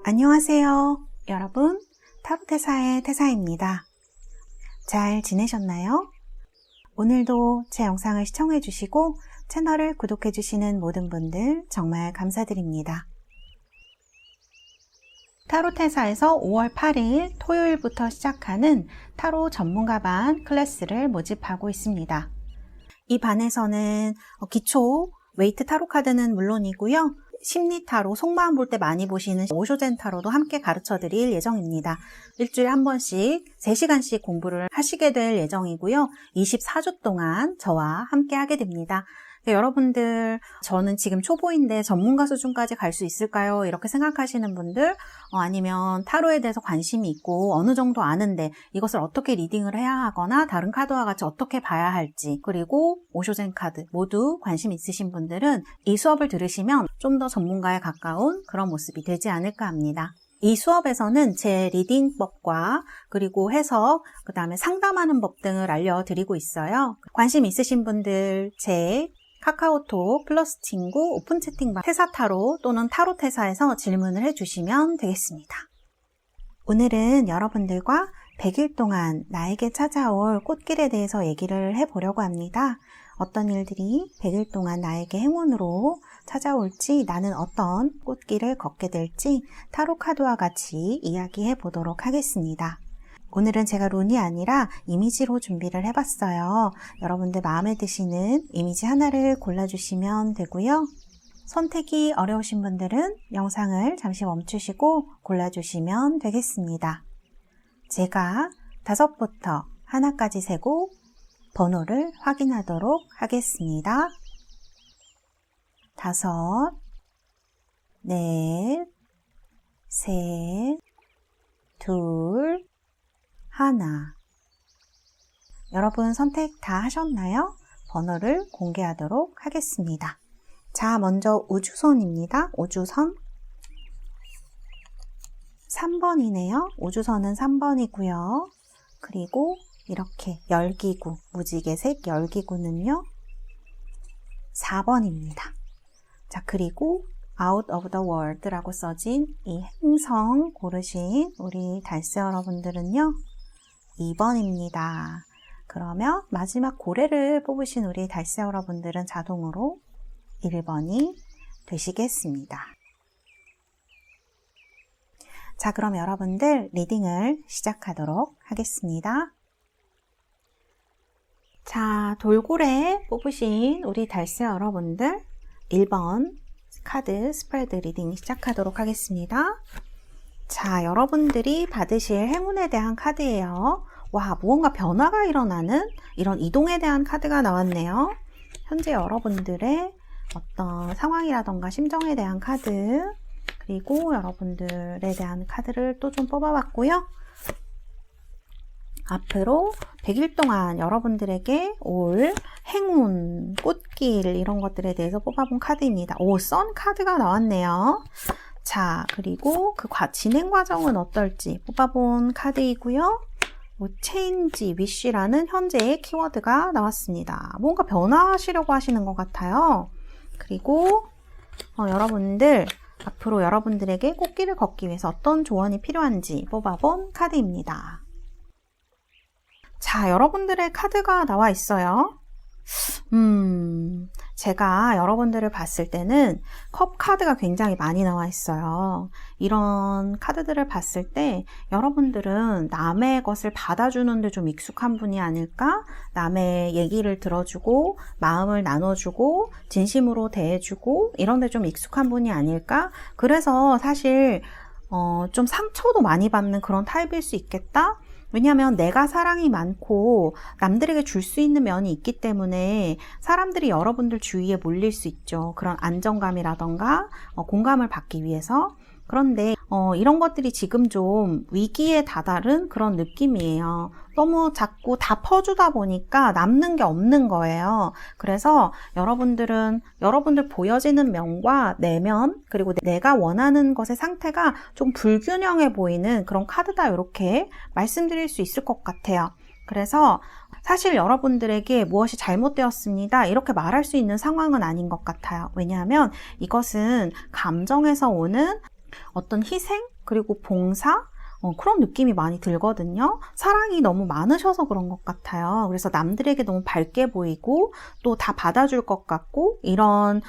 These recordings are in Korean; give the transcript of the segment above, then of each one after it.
안녕하세요. 여러분, 타로테사의 태사입니다. 잘 지내셨나요? 오늘도 제 영상을 시청해주시고 채널을 구독해주시는 모든 분들 정말 감사드립니다. 타로테사에서 5월 8일 토요일부터 시작하는 타로 전문가반 클래스를 모집하고 있습니다. 이 반에서는 기초 웨이트 타로 카드는 물론이고요. 심리 타로, 속마음 볼 때 많이 보시는 오쇼젠 타로도 함께 가르쳐 드릴 예정입니다. 일주일에 한 번씩 3시간씩 공부를 하시게 될 예정이고요. 24주 동안 저와 함께 하게 됩니다. 여러분들, 저는 지금 초보인데 전문가 수준까지 갈 수 있을까요? 이렇게 생각하시는 분들, 아니면 타로에 대해서 관심이 있고 어느 정도 아는데 이것을 어떻게 리딩을 해야 하거나 다른 카드와 같이 어떻게 봐야 할지, 그리고 오쇼젠 카드 모두 관심 있으신 분들은 이 수업을 들으시면 좀 더 전문가에 가까운 그런 모습이 되지 않을까 합니다. 이 수업에서는 제 리딩법과 그리고 해석, 그 다음에 상담하는 법 등을 알려드리고 있어요. 관심 있으신 분들 제 카카오톡 플러스 친구 오픈 채팅방 태사타로 또는 타로테사에서 질문을 해주시면 되겠습니다. 오늘은 여러분들과 100일 동안 나에게 찾아올 꽃길에 대해서 얘기를 해보려고 합니다. 어떤 일들이 100일 동안 나에게 행운으로 찾아올지, 나는 어떤 꽃길을 걷게 될지 타로 카드와 같이 이야기해 보도록 하겠습니다. 오늘은 제가 룬이 아니라 이미지로 준비를 해봤어요. 여러분들 마음에 드시는 이미지 하나를 골라주시면 되고요. 선택이 어려우신 분들은 영상을 잠시 멈추시고 골라주시면 되겠습니다. 제가 5부터 하나까지 세고 번호를 확인하도록 하겠습니다. 5, 4, 3, 2, 하나. 여러분 선택 다 하셨나요? 번호를 공개하도록 하겠습니다. 자, 먼저 우주선입니다. 우주선 3번이네요. 우주선은 3번이고요. 그리고 이렇게 열기구, 무지개색 열기구는요 4번입니다. 자, 그리고 Out of the World라고 써진 이 행성 고르신 우리 달새 여러분들은요 2번입니다. 그러면 마지막 고래를 뽑으신 우리 달새 여러분들은 자동으로 1번이 되시겠습니다. 자, 그럼 여러분들 리딩을 시작하도록 하겠습니다. 자, 돌고래 뽑으신 우리 달새 여러분들 1번 카드 스프레드 리딩 시작하도록 하겠습니다. 자, 여러분들이 받으실 행운에 대한 카드예요. 와, 무언가 변화가 일어나는 이런 이동에 대한 카드가 나왔네요. 현재 여러분들의 어떤 상황이라던가 심정에 대한 카드, 그리고 여러분들에 대한 카드를 또 좀 뽑아봤고요. 앞으로 100일 동안 여러분들에게 올 행운, 꽃길 이런 것들에 대해서 뽑아본 카드입니다. 오, 선 카드가 나왔네요. 자, 그리고 그 진행 과정은 어떨지 뽑아본 카드이고요. change, wish라는 현재의 키워드가 나왔습니다. 뭔가 변화하시려고 하시는 것 같아요. 그리고 여러분들 앞으로 여러분들에게 꽃길을 걷기 위해서 어떤 조언이 필요한지 뽑아본 카드입니다. 자, 여러분들의 카드가 나와 있어요. 제가 여러분들을 봤을 때는 컵 카드가 굉장히 많이 나와 있어요. 이런 카드들을 봤을 때 여러분들은 남의 것을 받아주는데 좀 익숙한 분이 아닐까? 남의 얘기를 들어주고 마음을 나눠주고 진심으로 대해주고 이런 데 좀 익숙한 분이 아닐까? 그래서 사실 좀 상처도 많이 받는 그런 타입일 수 있겠다? 왜냐하면 내가 사랑이 많고 남들에게 줄 수 있는 면이 있기 때문에 사람들이 여러분들 주위에 몰릴 수 있죠. 그런 안정감이라던가 공감을 받기 위해서. 그런데 이런 것들이 지금 좀 위기에 다다른 그런 느낌이에요. 너무 자꾸 다 퍼주다 보니까 남는 게 없는 거예요. 그래서 여러분들 보여지는 면과 내면, 그리고 내가 원하는 것의 상태가 좀 불균형해 보이는 그런 카드다, 이렇게 말씀드릴 수 있을 것 같아요. 그래서 사실 여러분들에게 무엇이 잘못되었습니다 이렇게 말할 수 있는 상황은 아닌 것 같아요. 왜냐하면 이것은 감정에서 오는 어떤 희생 그리고 봉사 그런 느낌이 많이 들거든요. 사랑이 너무 많으셔서 그런 것 같아요. 그래서 남들에게 너무 밝게 보이고 또 다 받아줄 것 같고 이런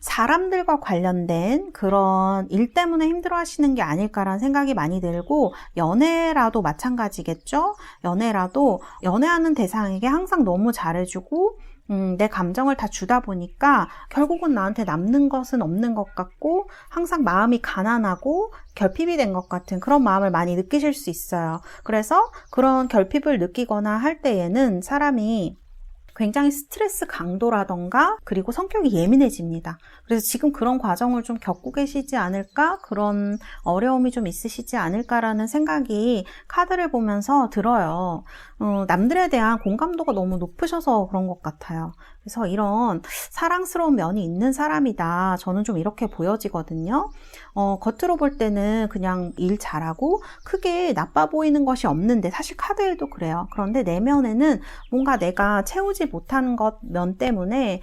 사람들과 관련된 그런 일 때문에 힘들어 하시는 게 아닐까라는 생각이 많이 들고, 연애라도 마찬가지겠죠? 연애라도 연애하는 대상에게 항상 너무 잘해주고 내 감정을 다 주다 보니까 결국은 나한테 남는 것은 없는 것 같고 항상 마음이 가난하고 결핍이 된 것 같은 그런 마음을 많이 느끼실 수 있어요. 그래서 그런 결핍을 느끼거나 할 때에는 사람이 굉장히 스트레스 강도라던가 그리고 성격이 예민해집니다. 그래서 지금 그런 과정을 좀 겪고 계시지 않을까? 그런 어려움이 좀 있으시지 않을까라는 생각이 카드를 보면서 들어요. 남들에 대한 공감도가 너무 높으셔서 그런 것 같아요. 그래서 이런 사랑스러운 면이 있는 사람이다. 저는 좀 이렇게 보여지거든요. 겉으로 볼 때는 그냥 일 잘하고 크게 나빠 보이는 것이 없는데 사실 카드에도 그래요. 그런데 내면에는 뭔가 내가 채우지 못한 것 면 때문에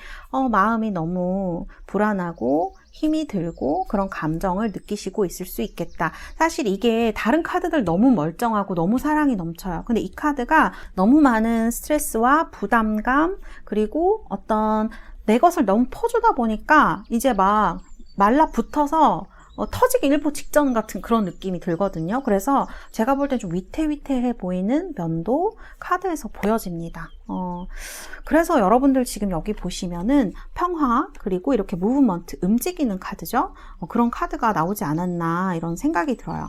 마음이 너무 불안하고 힘이 들고 그런 감정을 느끼시고 있을 수 있겠다. 사실 이게 다른 카드들 너무 멀쩡하고 너무 사랑이 넘쳐요. 근데 이 카드가 너무 많은 스트레스와 부담감 그리고 어떤 내 것을 너무 퍼주다 보니까 이제 막 말라붙어서 터지기 일보 직전 같은 그런 느낌이 들거든요. 그래서 제가 볼 땐 좀 위태위태해 보이는 면도 카드에서 보여집니다. 그래서 여러분들 지금 여기 보시면은 평화 그리고 이렇게 무브먼트, 움직이는 카드죠. 그런 카드가 나오지 않았나 이런 생각이 들어요.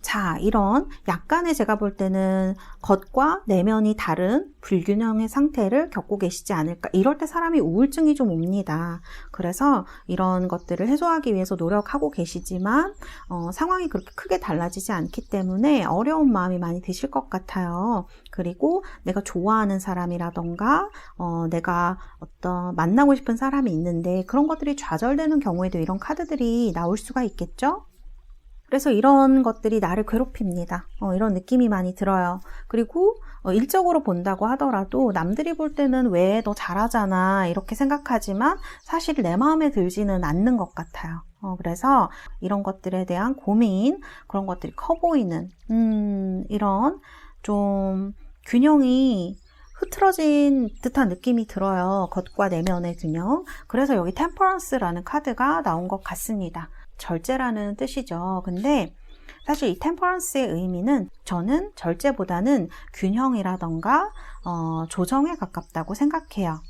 자, 이런 약간의 제가 볼 때는 겉과 내면이 다른 불균형의 상태를 겪고 계시지 않을까. 이럴 때 사람이 우울증이 좀 옵니다. 그래서 이런 것들을 해소하기 위해서 노력하고 계시지만 상황이 그렇게 크게 달라지지 않기 때문에 어려운 마음이 많이 드실 것 같아요. 그리고 내가 좋아하는 사람이라던가 내가 어떤 만나고 싶은 사람이 있는데 그런 것들이 좌절되는 경우에도 이런 카드들이 나올 수가 있겠죠? 그래서 이런 것들이 나를 괴롭힙니다. 이런 느낌이 많이 들어요. 그리고 일적으로 본다고 하더라도 남들이 볼 때는 왜 너 잘하잖아 이렇게 생각하지만 사실 내 마음에 들지는 않는 것 같아요. 그래서 이런 것들에 대한 고민, 그런 것들이 커 보이는 이런 좀 균형이 흐트러진 듯한 느낌이 들어요. 겉과 내면의 균형. 그래서 여기 템퍼런스라는 카드가 나온 것 같습니다. 절제라는 뜻이죠. 근데 사실 이 템퍼런스의 의미는 저는 절제보다는 균형이라던가 조정에 가깝다고 생각해요.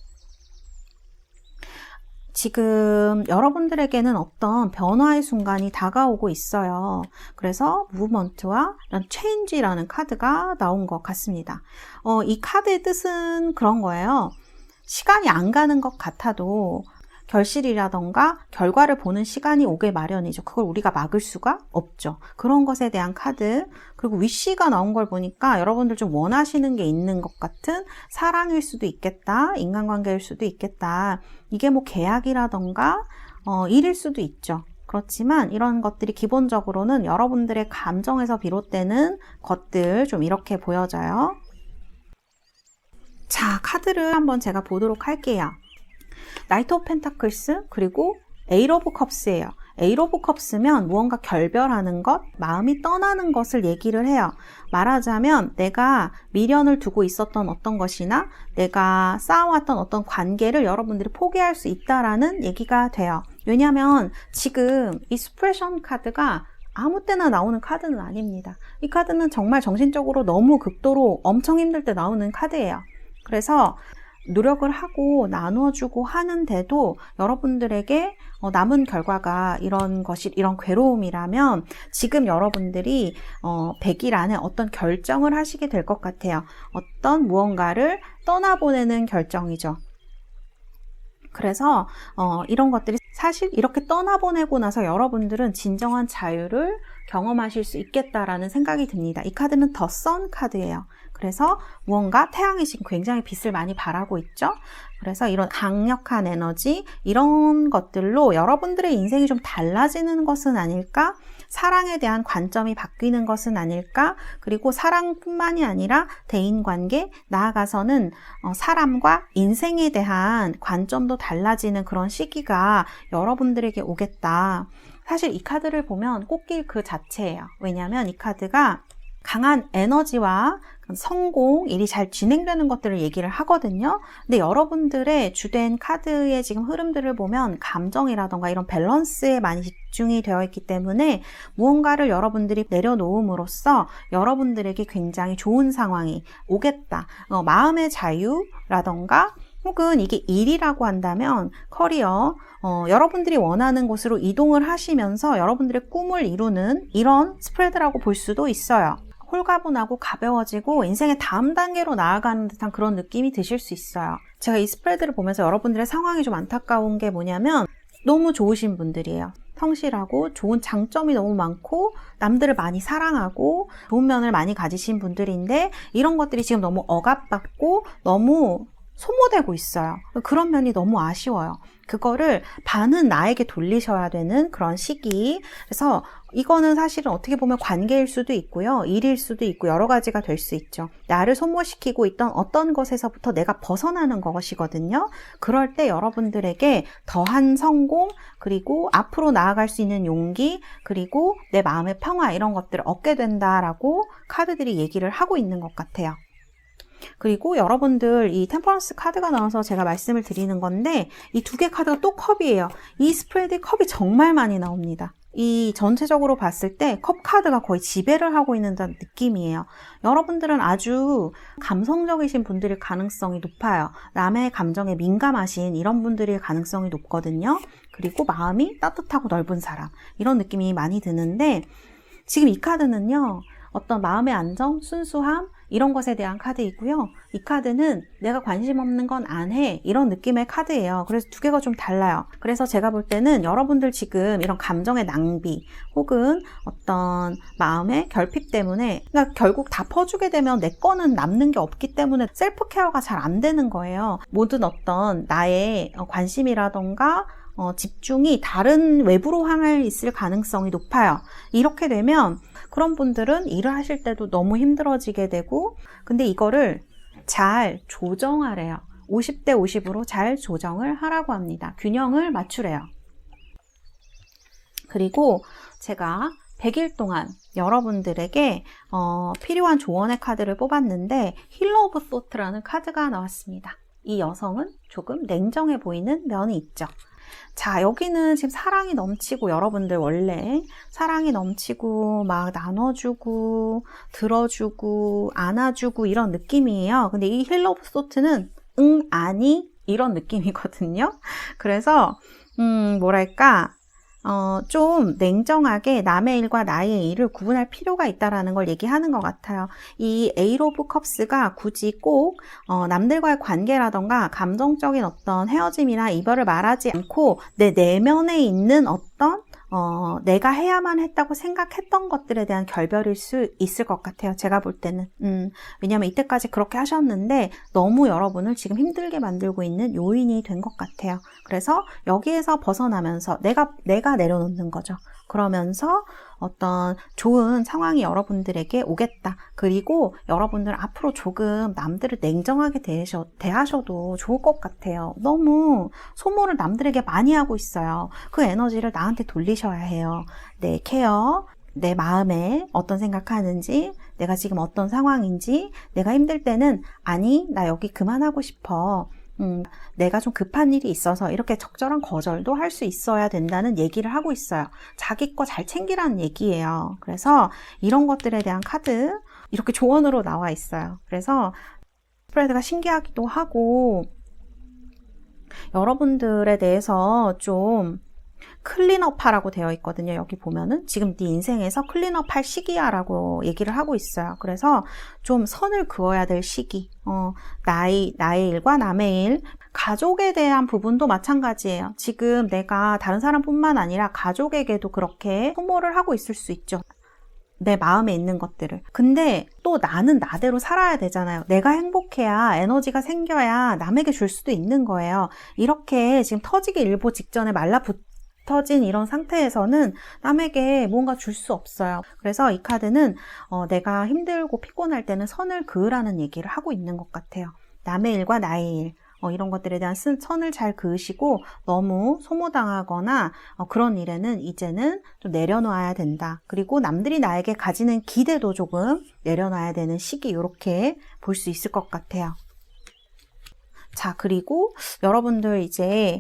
지금 여러분들에게는 어떤 변화의 순간이 다가오고 있어요. 그래서 무브먼트와 체인지라는 카드가 나온 것 같습니다. 이 카드의 뜻은 그런 거예요. 시간이 안 가는 것 같아도 결실이라던가 결과를 보는 시간이 오게 마련이죠. 그걸 우리가 막을 수가 없죠. 그런 것에 대한 카드. 그리고 위시가 나온 걸 보니까 여러분들 좀 원하시는 게 있는 것 같은 사랑일 수도 있겠다. 인간관계일 수도 있겠다. 이게 뭐 계약이라던가 일일 수도 있죠. 그렇지만 이런 것들이 기본적으로는 여러분들의 감정에서 비롯되는 것들 좀 이렇게 보여져요. 자, 카드를 한번 제가 보도록 할게요. 나이트 오브 펜타클스 그리고 에이트 오브 컵스예요. 에이트 오브 컵스면 무언가 결별하는 것, 마음이 떠나는 것을 얘기를 해요. 말하자면 내가 미련을 두고 있었던 어떤 것이나 내가 쌓아왔던 어떤 관계를 여러분들이 포기할 수 있다라는 얘기가 돼요. 왜냐하면 지금 이 스프레션 카드가 아무 때나 나오는 카드는 아닙니다. 이 카드는 정말 정신적으로 너무 극도로 엄청 힘들 때 나오는 카드예요. 그래서 노력을 하고 나눠주고 하는데도 여러분들에게 남은 결과가 이런 괴로움이라면 지금 여러분들이 100일 안에 어떤 결정을 하시게 될 것 같아요. 어떤 무언가를 떠나보내는 결정이죠. 그래서 이런 것들이 사실 이렇게 떠나보내고 나서 여러분들은 진정한 자유를 경험하실 수 있겠다라는 생각이 듭니다. 이 카드는 더 선 카드예요. 그래서 무언가 태양이 지금 굉장히 빛을 많이 발하고 있죠. 그래서 이런 강력한 에너지 이런 것들로 여러분들의 인생이 좀 달라지는 것은 아닐까 사랑에 대한 관점이 바뀌는 것은 아닐까? 그리고 사랑뿐만이 아니라 대인관계, 나아가서는 사람과 인생에 대한 관점도 달라지는 그런 시기가 여러분들에게 오겠다. 사실 이 카드를 보면 꽃길 그 자체예요. 왜냐하면 이 카드가 강한 에너지와 성공, 일이 잘 진행되는 것들을 얘기를 하거든요. 근데 여러분들의 주된 카드의 지금 흐름들을 보면 감정이라던가 이런 밸런스에 많이 집중이 되어 있기 때문에 무언가를 여러분들이 내려놓음으로써 여러분들에게 굉장히 좋은 상황이 오겠다. 마음의 자유라던가 혹은 이게 일이라고 한다면 커리어, 여러분들이 원하는 곳으로 이동을 하시면서 여러분들의 꿈을 이루는 이런 스프레드라고 볼 수도 있어요. 홀가분하고 가벼워지고 인생의 다음 단계로 나아가는 듯한 그런 느낌이 드실 수 있어요. 제가 이 스프레드를 보면서 여러분들의 상황이 좀 안타까운 게 뭐냐면 너무 좋으신 분들이에요. 성실하고 좋은 장점이 너무 많고 남들을 많이 사랑하고 좋은 면을 많이 가지신 분들인데 이런 것들이 지금 너무 억압받고 너무 소모되고 있어요. 그런 면이 너무 아쉬워요. 그거를 반은 나에게 돌리셔야 되는 그런 시기. 그래서 이거는 사실은 어떻게 보면 관계일 수도 있고요. 일일 수도 있고 여러 가지가 될 수 있죠. 나를 소모시키고 있던 어떤 것에서부터 내가 벗어나는 것이거든요. 그럴 때 여러분들에게 더한 성공, 그리고 앞으로 나아갈 수 있는 용기, 그리고 내 마음의 평화 이런 것들을 얻게 된다라고 카드들이 얘기를 하고 있는 것 같아요. 그리고 여러분들 이 템퍼런스 카드가 나와서 제가 말씀을 드리는 건데 이 두 개 카드가 또 컵이에요. 이 스프레드에 컵이 정말 많이 나옵니다. 이 전체적으로 봤을 때 컵 카드가 거의 지배를 하고 있는 느낌이에요. 여러분들은 아주 감성적이신 분들일 가능성이 높아요. 남의 감정에 민감하신 이런 분들일 가능성이 높거든요. 그리고 마음이 따뜻하고 넓은 사람 이런 느낌이 많이 드는데 지금 이 카드는요. 어떤 마음의 안정, 순수함 이런 것에 대한 카드이고요. 이 카드는 내가 관심 없는 건 안 해 이런 느낌의 카드예요. 그래서 두 개가 좀 달라요. 그래서 제가 볼 때는 여러분들 지금 이런 감정의 낭비 혹은 어떤 마음의 결핍 때문에 그러니까 결국 다 퍼주게 되면 내 거는 남는 게 없기 때문에 셀프 케어가 잘 안 되는 거예요. 모든 어떤 나의 관심이라던가 집중이 다른 외부로 향해 있을 가능성이 높아요. 이렇게 되면 그런 분들은 일을 하실 때도 너무 힘들어지게 되고 근데 이거를 잘 조정하래요. 50대 50으로 잘 조정을 하라고 합니다. 균형을 맞추래요. 그리고 제가 100일 동안 여러분들에게 필요한 조언의 카드를 뽑았는데 힐러 오브 소트라는 카드가 나왔습니다. 이 여성은 조금 냉정해 보이는 면이 있죠. 자, 여기는 지금 사랑이 넘치고 여러분들 원래 사랑이 넘치고 막 나눠주고 들어주고 안아주고 이런 느낌이에요. 근데 이 힐러 오브 소트는 응, 아니 이런 느낌이거든요. 그래서 뭐랄까 좀 냉정하게 남의 일과 나의 일을 구분할 필요가 있다는 걸 얘기하는 것 같아요. 이 에이트 오브 컵스가 굳이 꼭 남들과의 관계라던가 감정적인 어떤 헤어짐이나 이별을 말하지 않고 내 내면에 있는 어떤 내가 해야만 했다고 생각했던 것들에 대한 결별일 수 있을 것 같아요. 제가 볼 때는. 왜냐하면 이때까지 그렇게 하셨는데 너무 여러분을 지금 힘들게 만들고 있는 요인이 된 것 같아요. 그래서 여기에서 벗어나면서 내가 내려놓는 거죠. 그러면서 어떤 좋은 상황이 여러분들에게 오겠다. 그리고 여러분들 앞으로 조금 남들을 냉정하게 대하셔도 좋을 것 같아요. 너무 소모를 남들에게 많이 하고 있어요. 그 에너지를 나한테 돌리셔야 해요. 내 케어, 내 마음에 어떤 생각하는지, 내가 지금 어떤 상황인지, 내가 힘들 때는 아니, 나 여기 그만하고 싶어. 내가 좀 급한 일이 있어서 이렇게 적절한 거절도 할 수 있어야 된다는 얘기를 하고 있어요. 자기 거 잘 챙기라는 얘기예요. 그래서 이런 것들에 대한 카드 이렇게 조언으로 나와 있어요. 그래서 스프레드가 신기하기도 하고 여러분들에 대해서 좀 클린업하라고 되어 있거든요. 여기 보면은 지금 네 인생에서 클린업할 시기야 라고 얘기를 하고 있어요. 그래서 좀 선을 그어야 될 시기. 나의 일과 남의 일, 가족에 대한 부분도 마찬가지예요. 지금 내가 다른 사람뿐만 아니라 가족에게도 그렇게 소모를 하고 있을 수 있죠. 내 마음에 있는 것들을. 근데 또 나는 나대로 살아야 되잖아요. 내가 행복해야 에너지가 생겨야 남에게 줄 수도 있는 거예요. 이렇게 지금 터지기 일보 직전에 말라붙 흩어진 이런 상태에서는 남에게 뭔가 줄 수 없어요. 그래서 이 카드는 내가 힘들고 피곤할 때는 선을 그으라는 얘기를 하고 있는 것 같아요. 남의 일과 나의 일, 이런 것들에 대한 선을 잘 그으시고 너무 소모당하거나 그런 일에는 이제는 좀 내려놔야 된다. 그리고 남들이 나에게 가지는 기대도 조금 내려놔야 되는 시기, 이렇게 볼 수 있을 것 같아요. 자, 그리고 여러분들 이제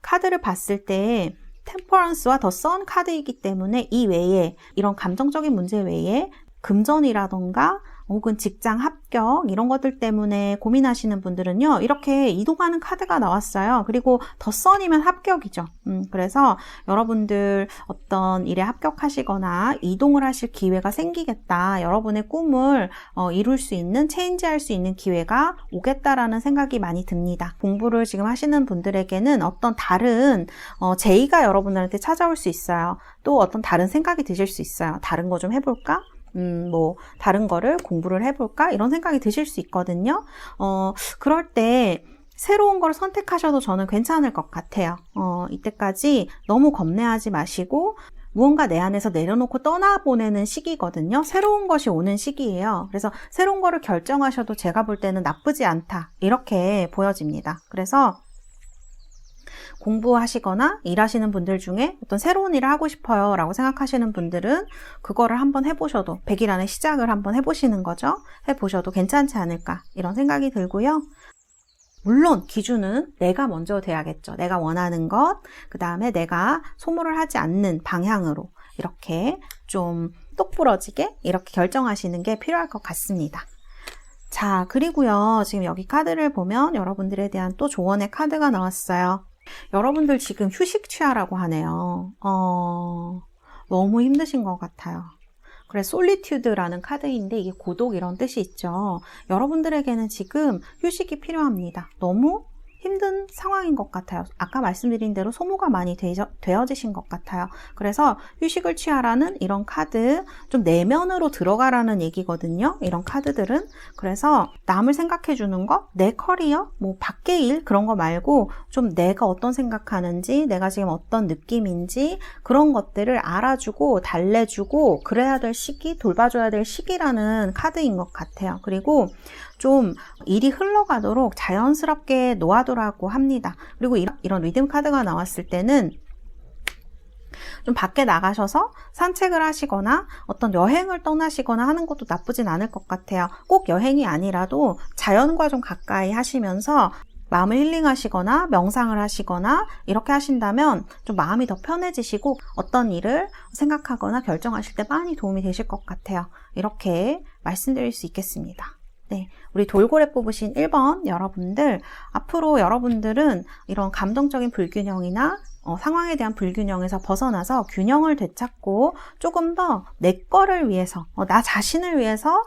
카드를 봤을 때 템퍼런스와 더 선 카드이기 때문에 이 외에 이런 감정적인 문제 외에 금전이라던가 혹은 직장 합격 이런 것들 때문에 고민하시는 분들은요, 이렇게 이동하는 카드가 나왔어요. 그리고 더 선이면 합격이죠. 그래서 여러분들 어떤 일에 합격하시거나 이동을 하실 기회가 생기겠다. 여러분의 꿈을 이룰 수 있는, 체인지할 수 있는 기회가 오겠다라는 생각이 많이 듭니다. 공부를 지금 하시는 분들에게는 어떤 다른 제의가 여러분들한테 찾아올 수 있어요. 또 어떤 다른 생각이 드실 수 있어요. 다른 거 좀 해볼까? 다른 거를 공부를 해볼까? 이런 생각이 드실 수 있거든요. 그럴 때 새로운 걸 선택하셔도 저는 괜찮을 것 같아요. 이때까지 너무 겁내하지 마시고 무언가 내 안에서 내려놓고 떠나보내는 시기거든요. 새로운 것이 오는 시기예요. 그래서 새로운 거를 결정하셔도 제가 볼 때는 나쁘지 않다. 이렇게 보여집니다. 그래서 공부하시거나 일하시는 분들 중에 어떤 새로운 일을 하고 싶어요 라고 생각하시는 분들은 그거를 한번 해보셔도, 100일 안에 시작을 한번 해보시는 거죠. 해보셔도 괜찮지 않을까 이런 생각이 들고요. 물론 기준은 내가 먼저 돼야겠죠. 내가 원하는 것, 그 다음에 내가 소모를 하지 않는 방향으로 이렇게 좀 똑부러지게 이렇게 결정하시는 게 필요할 것 같습니다. 자, 그리고요, 지금 여기 카드를 보면 여러분들에 대한 또 조언의 카드가 나왔어요. 여러분들 지금 휴식 취하라고 하네요. 너무 힘드신 것 같아요. 그래, 솔리튜드라는 카드인데 이게 고독 이런 뜻이 있죠. 여러분들에게는 지금 휴식이 필요합니다. 너무 힘든 상황인 것 같아요. 아까 말씀드린 대로 소모가 많이 되어지신 것 같아요. 그래서 휴식을 취하라는 이런 카드, 좀 내면으로 들어가라는 얘기거든요. 이런 카드들은. 그래서 남을 생각해 주는 거, 내 커리어, 밖의 일 그런 거 말고 좀 내가 어떤 생각하는지, 내가 지금 어떤 느낌인지 그런 것들을 알아주고 달래주고 그래야 될 시기, 돌봐줘야 될 시기라는 카드인 것 같아요. 그리고 좀 일이 흘러가도록 자연스럽게 놓아두라고 합니다. 그리고 이런 리듬 카드가 나왔을 때는 좀 밖에 나가셔서 산책을 하시거나 어떤 여행을 떠나시거나 하는 것도 나쁘진 않을 것 같아요. 꼭 여행이 아니라도 자연과 좀 가까이 하시면서 마음을 힐링하시거나 명상을 하시거나 이렇게 하신다면 좀 마음이 더 편해지시고 어떤 일을 생각하거나 결정하실 때 많이 도움이 되실 것 같아요. 이렇게 말씀드릴 수 있겠습니다. 네, 우리 돌고래 뽑으신 1번 여러분들, 앞으로 여러분들은 이런 감정적인 불균형이나 상황에 대한 불균형에서 벗어나서 균형을 되찾고 조금 더 내 거를 위해서, 나 자신을 위해서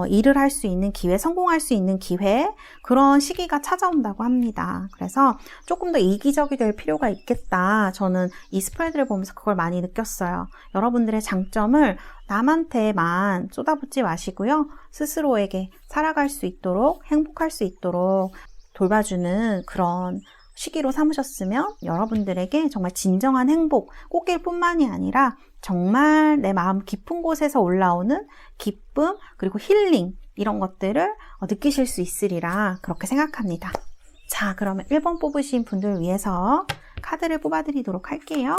일을 할 수 있는 기회, 성공할 수 있는 기회, 그런 시기가 찾아온다고 합니다. 그래서 조금 더 이기적이 될 필요가 있겠다. 저는 이 스프레드를 보면서 그걸 많이 느꼈어요. 여러분들의 장점을 남한테만 쏟아붓지 마시고요. 스스로에게 살아갈 수 있도록, 행복할 수 있도록 돌봐주는 그런 시기로 삼으셨으면 여러분들에게 정말 진정한 행복, 꽃길 뿐만이 아니라 정말 내 마음 깊은 곳에서 올라오는 기쁨, 그리고 힐링, 이런 것들을 느끼실 수 있으리라 그렇게 생각합니다. 자, 그러면 1번 뽑으신 분들 위해서 카드를 뽑아드리도록 할게요.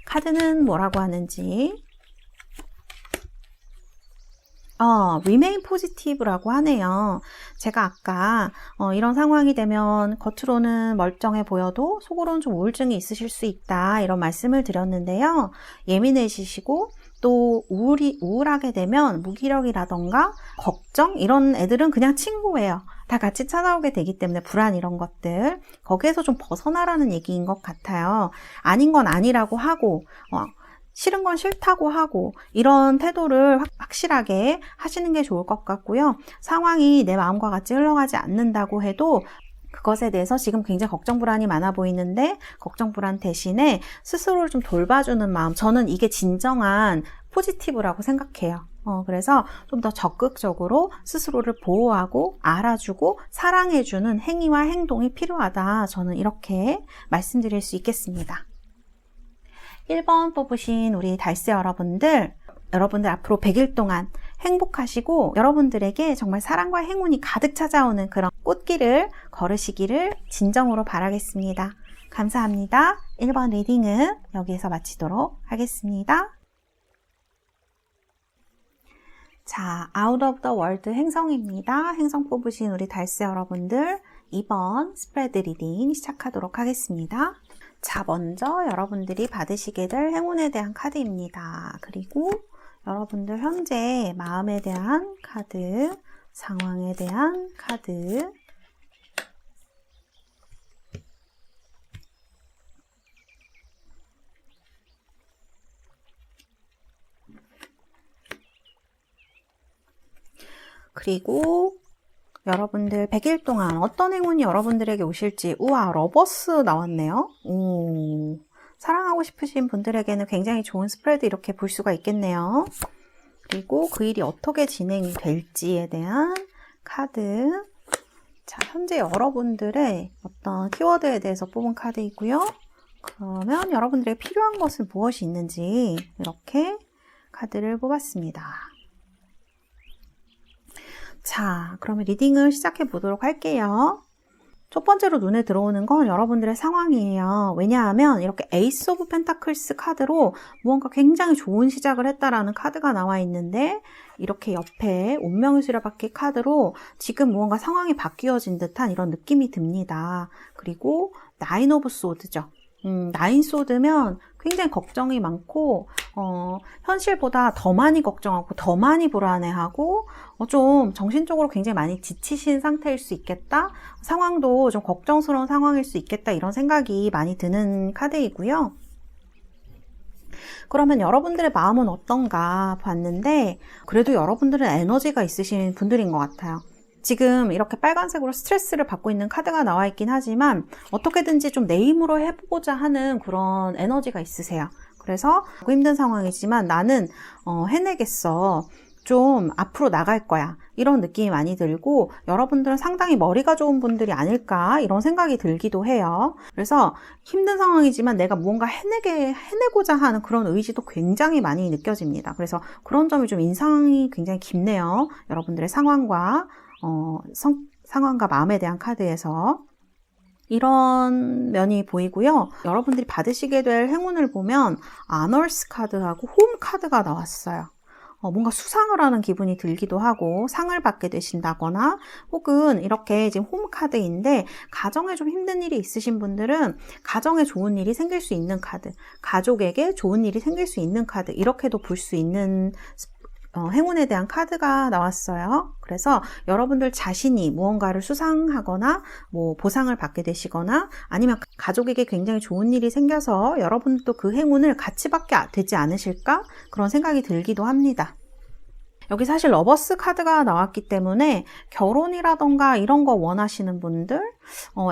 카드는 뭐라고 하는지. remain positive라고 하네요. 제가 아까 이런 상황이 되면 겉으로는 멀쩡해 보여도 속으로는 좀 우울증이 있으실 수 있다 이런 말씀을 드렸는데요. 예민해지시고 또 우울하게 되면 무기력이라던가 걱정 이런 애들은 그냥 친구예요. 다 같이 찾아오게 되기 때문에 불안 이런 것들 거기에서 좀 벗어나라는 얘기인 것 같아요. 아닌 건 아니라고 하고 싫은 건 싫다고 하고 이런 태도를 확실하게 하시는 게 좋을 것 같고요. 상황이 내 마음과 같이 흘러가지 않는다고 해도 그것에 대해서 지금 굉장히 걱정 불안이 많아 보이는데 걱정 불안 대신에 스스로를 좀 돌봐주는 마음, 저는 이게 진정한 포지티브라고 생각해요. 그래서 좀 더 적극적으로 스스로를 보호하고 알아주고 사랑해주는 행위와 행동이 필요하다. 저는 이렇게 말씀드릴 수 있겠습니다. 1번 뽑으신 우리 달새 여러분들 앞으로 100일 동안 행복하시고 여러분들에게 정말 사랑과 행운이 가득 찾아오는 그런 꽃길을 걸으시기를 진정으로 바라겠습니다. 감사합니다. 1번 리딩은 여기에서 마치도록 하겠습니다. 자, Out of the World 행성입니다. 행성 뽑으신 우리 달새 여러분들 2번 스프레드 리딩 시작하도록 하겠습니다. 자, 먼저 여러분들이 받으시게 될 행운에 대한 카드입니다. 그리고 여러분들 현재 마음에 대한 카드, 상황에 대한 카드, 그리고 여러분들 100일 동안 어떤 행운이 여러분들에게 오실지. 우와, 러버스 나왔네요. 사랑하고 싶으신 분들에게는 굉장히 좋은 스프레드 이렇게 볼 수가 있겠네요. 그리고 그 일이 어떻게 진행이 될지에 대한 카드. 자, 현재 여러분들의 어떤 키워드에 대해서 뽑은 카드이고요. 그러면 여러분들에게 필요한 것은 무엇이 있는지 이렇게 카드를 뽑았습니다. 자, 그러면 리딩을 시작해 보도록 할게요. 첫 번째로 눈에 들어오는 건 여러분들의 상황이에요. 왜냐하면 이렇게 에이스 오브 펜타클스 카드로 무언가 굉장히 좋은 시작을 했다라는 카드가 나와 있는데 이렇게 옆에 운명의 수레바퀴 카드로 지금 무언가 상황이 바뀌어진 듯한 이런 느낌이 듭니다. 그리고 나인 오브 소드죠. 나인 소드면 굉장히 걱정이 많고 현실보다 더 많이 걱정하고 더 많이 불안해하고 좀 정신적으로 굉장히 많이 지치신 상태일 수 있겠다. 상황도 좀 걱정스러운 상황일 수 있겠다. 이런 생각이 많이 드는 카드이고요. 그러면 여러분들의 마음은 어떤가 봤는데 그래도 여러분들은 에너지가 있으신 분들인 것 같아요. 지금 이렇게 빨간색으로 스트레스를 받고 있는 카드가 나와 있긴 하지만 어떻게든지 좀 내 힘으로 해보고자 하는 그런 에너지가 있으세요. 그래서 힘든 상황이지만 나는 해내겠어. 좀 앞으로 나갈 거야. 이런 느낌이 많이 들고 여러분들은 상당히 머리가 좋은 분들이 아닐까 이런 생각이 들기도 해요. 그래서 힘든 상황이지만 내가 무언가 해내고자 하는 그런 의지도 굉장히 많이 느껴집니다. 그래서 그런 점이 좀 인상이 굉장히 깊네요. 여러분들의 상황과 상황과 마음에 대한 카드에서 이런 면이 보이고요. 여러분들이 받으시게 될 행운을 보면 아너스 카드하고 홈 카드가 나왔어요. 뭔가 수상을 하는 기분이 들기도 하고 상을 받게 되신다거나 혹은 이렇게 지금 홈 카드인데 가정에 좀 힘든 일이 있으신 분들은 가정에 좋은 일이 생길 수 있는 카드, 가족에게 좋은 일이 생길 수 있는 카드 이렇게도 볼 수 있는 행운에 대한 카드가 나왔어요. 그래서 여러분들 자신이 무언가를 수상하거나 보상을 받게 되시거나 아니면 가족에게 굉장히 좋은 일이 생겨서 여러분도 그 행운을 같이 받게 되지 않으실까? 그런 생각이 들기도 합니다. 여기 사실 러버스 카드가 나왔기 때문에 결혼이라던가 이런 거 원하시는 분들,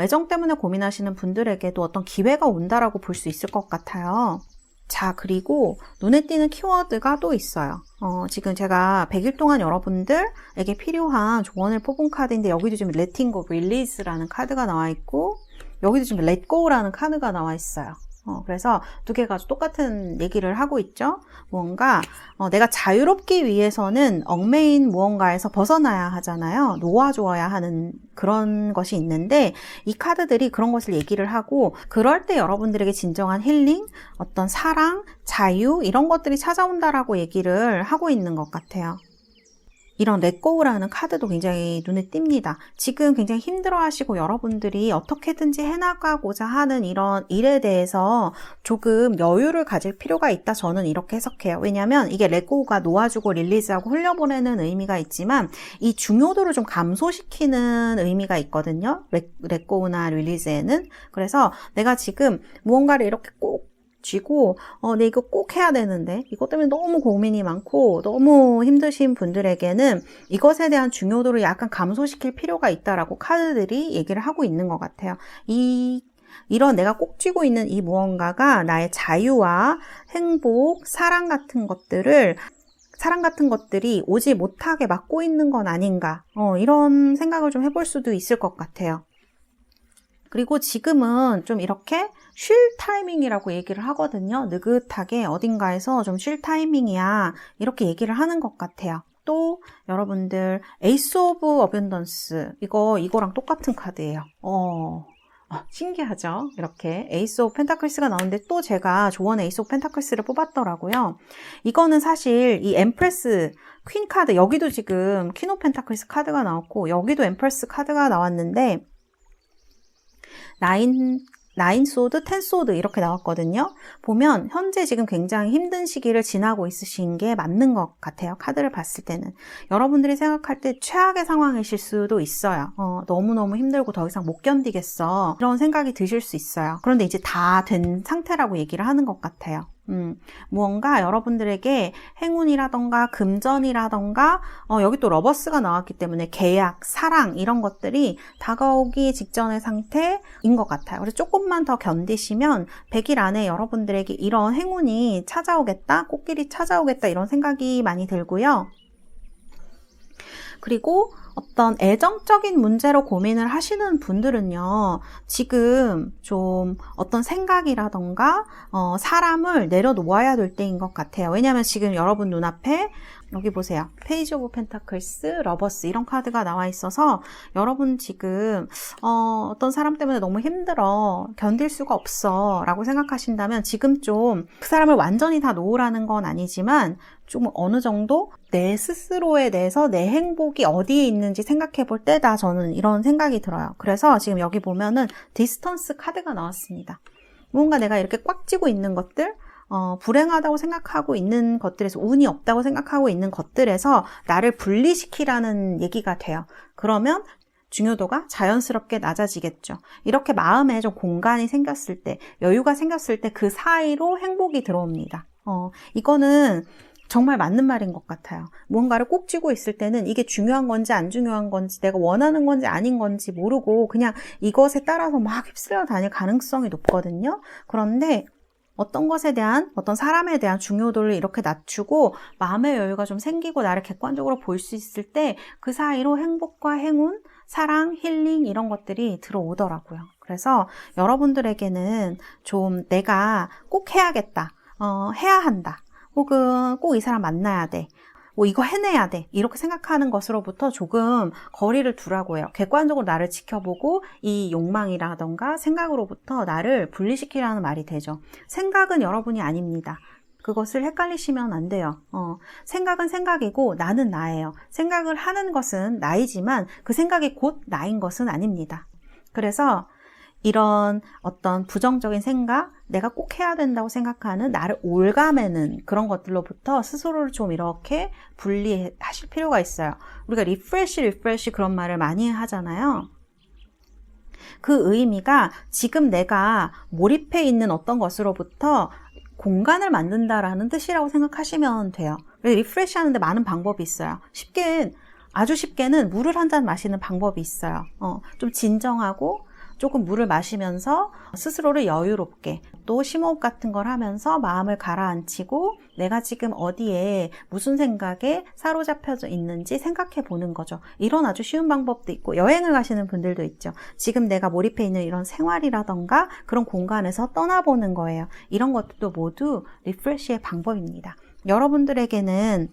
애정 때문에 고민하시는 분들에게도 어떤 기회가 온다라고 볼 수 있을 것 같아요. 자, 그리고 눈에 띄는 키워드가 또 있어요. 지금 제가 100일 동안 여러분들에게 필요한 조언을 뽑은 카드인데 여기도 지금 Letting Go, Release라는 카드가 나와 있고 여기도 지금 Let Go라는 카드가 나와 있어요. 그래서 두 개가 똑같은 얘기를 하고 있죠. 뭔가 내가 자유롭기 위해서는 얽매인 무언가에서 벗어나야 하잖아요. 놓아줘야 하는 그런 것이 있는데 이 카드들이 그런 것을 얘기를 하고 그럴 때 여러분들에게 진정한 힐링, 어떤 사랑, 자유 이런 것들이 찾아온다라고 얘기를 하고 있는 것 같아요. 이런 렛고우라는 카드도 굉장히 눈에 띕니다. 지금 굉장히 힘들어하시고 여러분들이 어떻게든지 해나가고자 하는 이런 일에 대해서 조금 여유를 가질 필요가 있다. 저는 이렇게 해석해요. 왜냐하면 이게 렛고우가 놓아주고 릴리즈하고 흘려보내는 의미가 있지만 이 중요도를 좀 감소시키는 의미가 있거든요. 렛고우나 릴리즈에는. 그래서 내가 지금 무언가를 이렇게 꼭 쥐고 네 이거 꼭 해야 되는데 이것 때문에 너무 고민이 많고 너무 힘드신 분들에게는 이것에 대한 중요도를 약간 감소시킬 필요가 있다라고 카드들이 얘기를 하고 있는 것 같아요. 이런 내가 꼭 쥐고 있는 이 무언가가 나의 자유와 행복, 사랑 같은 것들을 사랑 같은 것들이 오지 못하게 막고 있는 건 아닌가, 이런 생각을 좀 해볼 수도 있을 것 같아요. 그리고 지금은 좀 이렇게 쉴 타이밍이라고 얘기를 하거든요. 느긋하게 어딘가에서 좀 쉴 타이밍이야, 이렇게 얘기를 하는 것 같아요. 또 여러분들 에이스 오브 어벤던스, 이거랑 똑같은 카드예요. 신기하죠? 이렇게 에이스 오브 펜타클스가 나오는데 또 제가 조언 에이스 오브 펜타클스를 뽑았더라고요. 이거는 사실 이 엠프레스 퀸 카드, 여기도 지금 퀸 오브 펜타클스 카드가 나왔고 여기도 엠프레스 카드가 나왔는데 나인 소드, 10 소드 이렇게 나왔거든요. 보면 현재 지금 굉장히 힘든 시기를 지나고 있으신 게 맞는 것 같아요. 카드를 봤을 때는. 여러분들이 생각할 때 최악의 상황이실 수도 있어요. 너무너무 힘들고 더 이상 못 견디겠어, 이런 생각이 드실 수 있어요. 그런데 이제 다 된 상태라고 얘기를 하는 것 같아요. 무언가 여러분들에게 행운이라던가 금전이라던가 여기 또 러버스가 나왔기 때문에 계약, 사랑 이런 것들이 다가오기 직전의 상태인 것 같아요. 그래서 조금만 더 견디시면 100일 안에 여러분들에게 이런 행운이 찾아오겠다, 꽃길이 찾아오겠다, 이런 생각이 많이 들고요. 그리고 어떤 애정적인 문제로 고민을 하시는 분들은요, 지금 좀 어떤 생각이라던가 사람을 내려놓아야 될 때인 것 같아요. 왜냐하면 지금 여러분 눈앞에 여기 보세요. 페이지 오브 펜타클스, 러버스 이런 카드가 나와 있어서 여러분 지금 어떤 사람 때문에 너무 힘들어, 견딜 수가 없어 라고 생각하신다면 지금 좀 그 사람을 완전히 다 놓으라는 건 아니지만 좀 어느 정도 내 스스로에 대해서 내 행복이 어디에 있는지 생각해 볼 때다, 저는 이런 생각이 들어요. 그래서 지금 여기 보면은 디스턴스 카드가 나왔습니다. 뭔가 내가 이렇게 꽉 쥐고 있는 것들, 불행하다고 생각하고 있는 것들에서, 운이 없다고 생각하고 있는 것들에서 나를 분리시키라는 얘기가 돼요. 그러면 중요도가 자연스럽게 낮아지겠죠. 이렇게 마음에 좀 공간이 생겼을 때, 여유가 생겼을 때 그 사이로 행복이 들어옵니다. 이거는 정말 맞는 말인 것 같아요. 무언가를 꼭 쥐고 있을 때는 이게 중요한 건지 안 중요한 건지, 내가 원하는 건지 아닌 건지 모르고 그냥 이것에 따라서 막 휩쓸려 다닐 가능성이 높거든요. 그런데 어떤 것에 대한, 어떤 사람에 대한 중요도를 이렇게 낮추고 마음의 여유가 좀 생기고 나를 객관적으로 볼 수 있을 때 그 사이로 행복과 행운, 사랑, 힐링 이런 것들이 들어오더라고요. 그래서 여러분들에게는 좀 내가 꼭 해야겠다, 해야 한다, 혹은 꼭 이 사람 만나야 돼, 이거 해내야 돼, 이렇게 생각하는 것으로부터 조금 거리를 두라고 해요. 객관적으로 나를 지켜보고 이 욕망이라던가 생각으로부터 나를 분리시키라는 말이 되죠. 생각은 여러분이 아닙니다. 그것을 헷갈리시면 안 돼요. 생각은 생각이고 나는 나예요. 생각을 하는 것은 나이지만 그 생각이 곧 나인 것은 아닙니다. 그래서 이런 어떤 부정적인 생각, 내가 꼭 해야 된다고 생각하는 나를 올가매는 그런 것들로부터 스스로를 좀 이렇게 분리하실 필요가 있어요. 우리가 리프레시 그런 말을 많이 하잖아요. 그 의미가 지금 내가 몰입해 있는 어떤 것으로부터 공간을 만든다라는 뜻이라고 생각하시면 돼요. 리프레시 하는데 많은 방법이 있어요. 아주 쉽게는 물을 한 잔 마시는 방법이 있어요. 좀 진정하고 조금 물을 마시면서 스스로를 여유롭게, 또 심호흡 같은 걸 하면서 마음을 가라앉히고 내가 지금 어디에 무슨 생각에 사로잡혀져 있는지 생각해 보는 거죠. 이런 아주 쉬운 방법도 있고, 여행을 가시는 분들도 있죠. 지금 내가 몰입해 있는 이런 생활이라던가 그런 공간에서 떠나보는 거예요. 이런 것도 모두 리프레시의 방법입니다. 여러분들에게는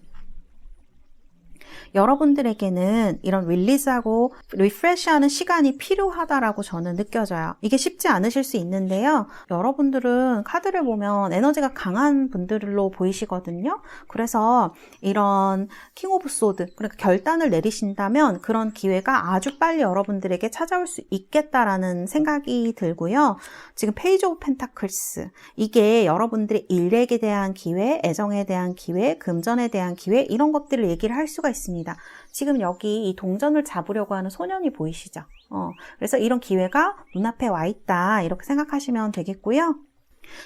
이런 릴리즈하고 리프레시하는 시간이 필요하다라고 저는 느껴져요. 이게 쉽지 않으실 수 있는데요. 여러분들은 카드를 보면 에너지가 강한 분들로 보이시거든요. 그래서 이런 킹 오브 소드, 그러니까 결단을 내리신다면 그런 기회가 아주 빨리 여러분들에게 찾아올 수 있겠다라는 생각이 들고요. 지금 페이지 오브 펜타클스, 이게 여러분들의 일에 대한 기회, 애정에 대한 기회, 금전에 대한 기회, 이런 것들을 얘기를 할 수가 있습니다. 지금 여기 이 동전을 잡으려고 하는 소년이 보이시죠? 그래서 이런 기회가 눈앞에 와 있다, 이렇게 생각하시면 되겠고요.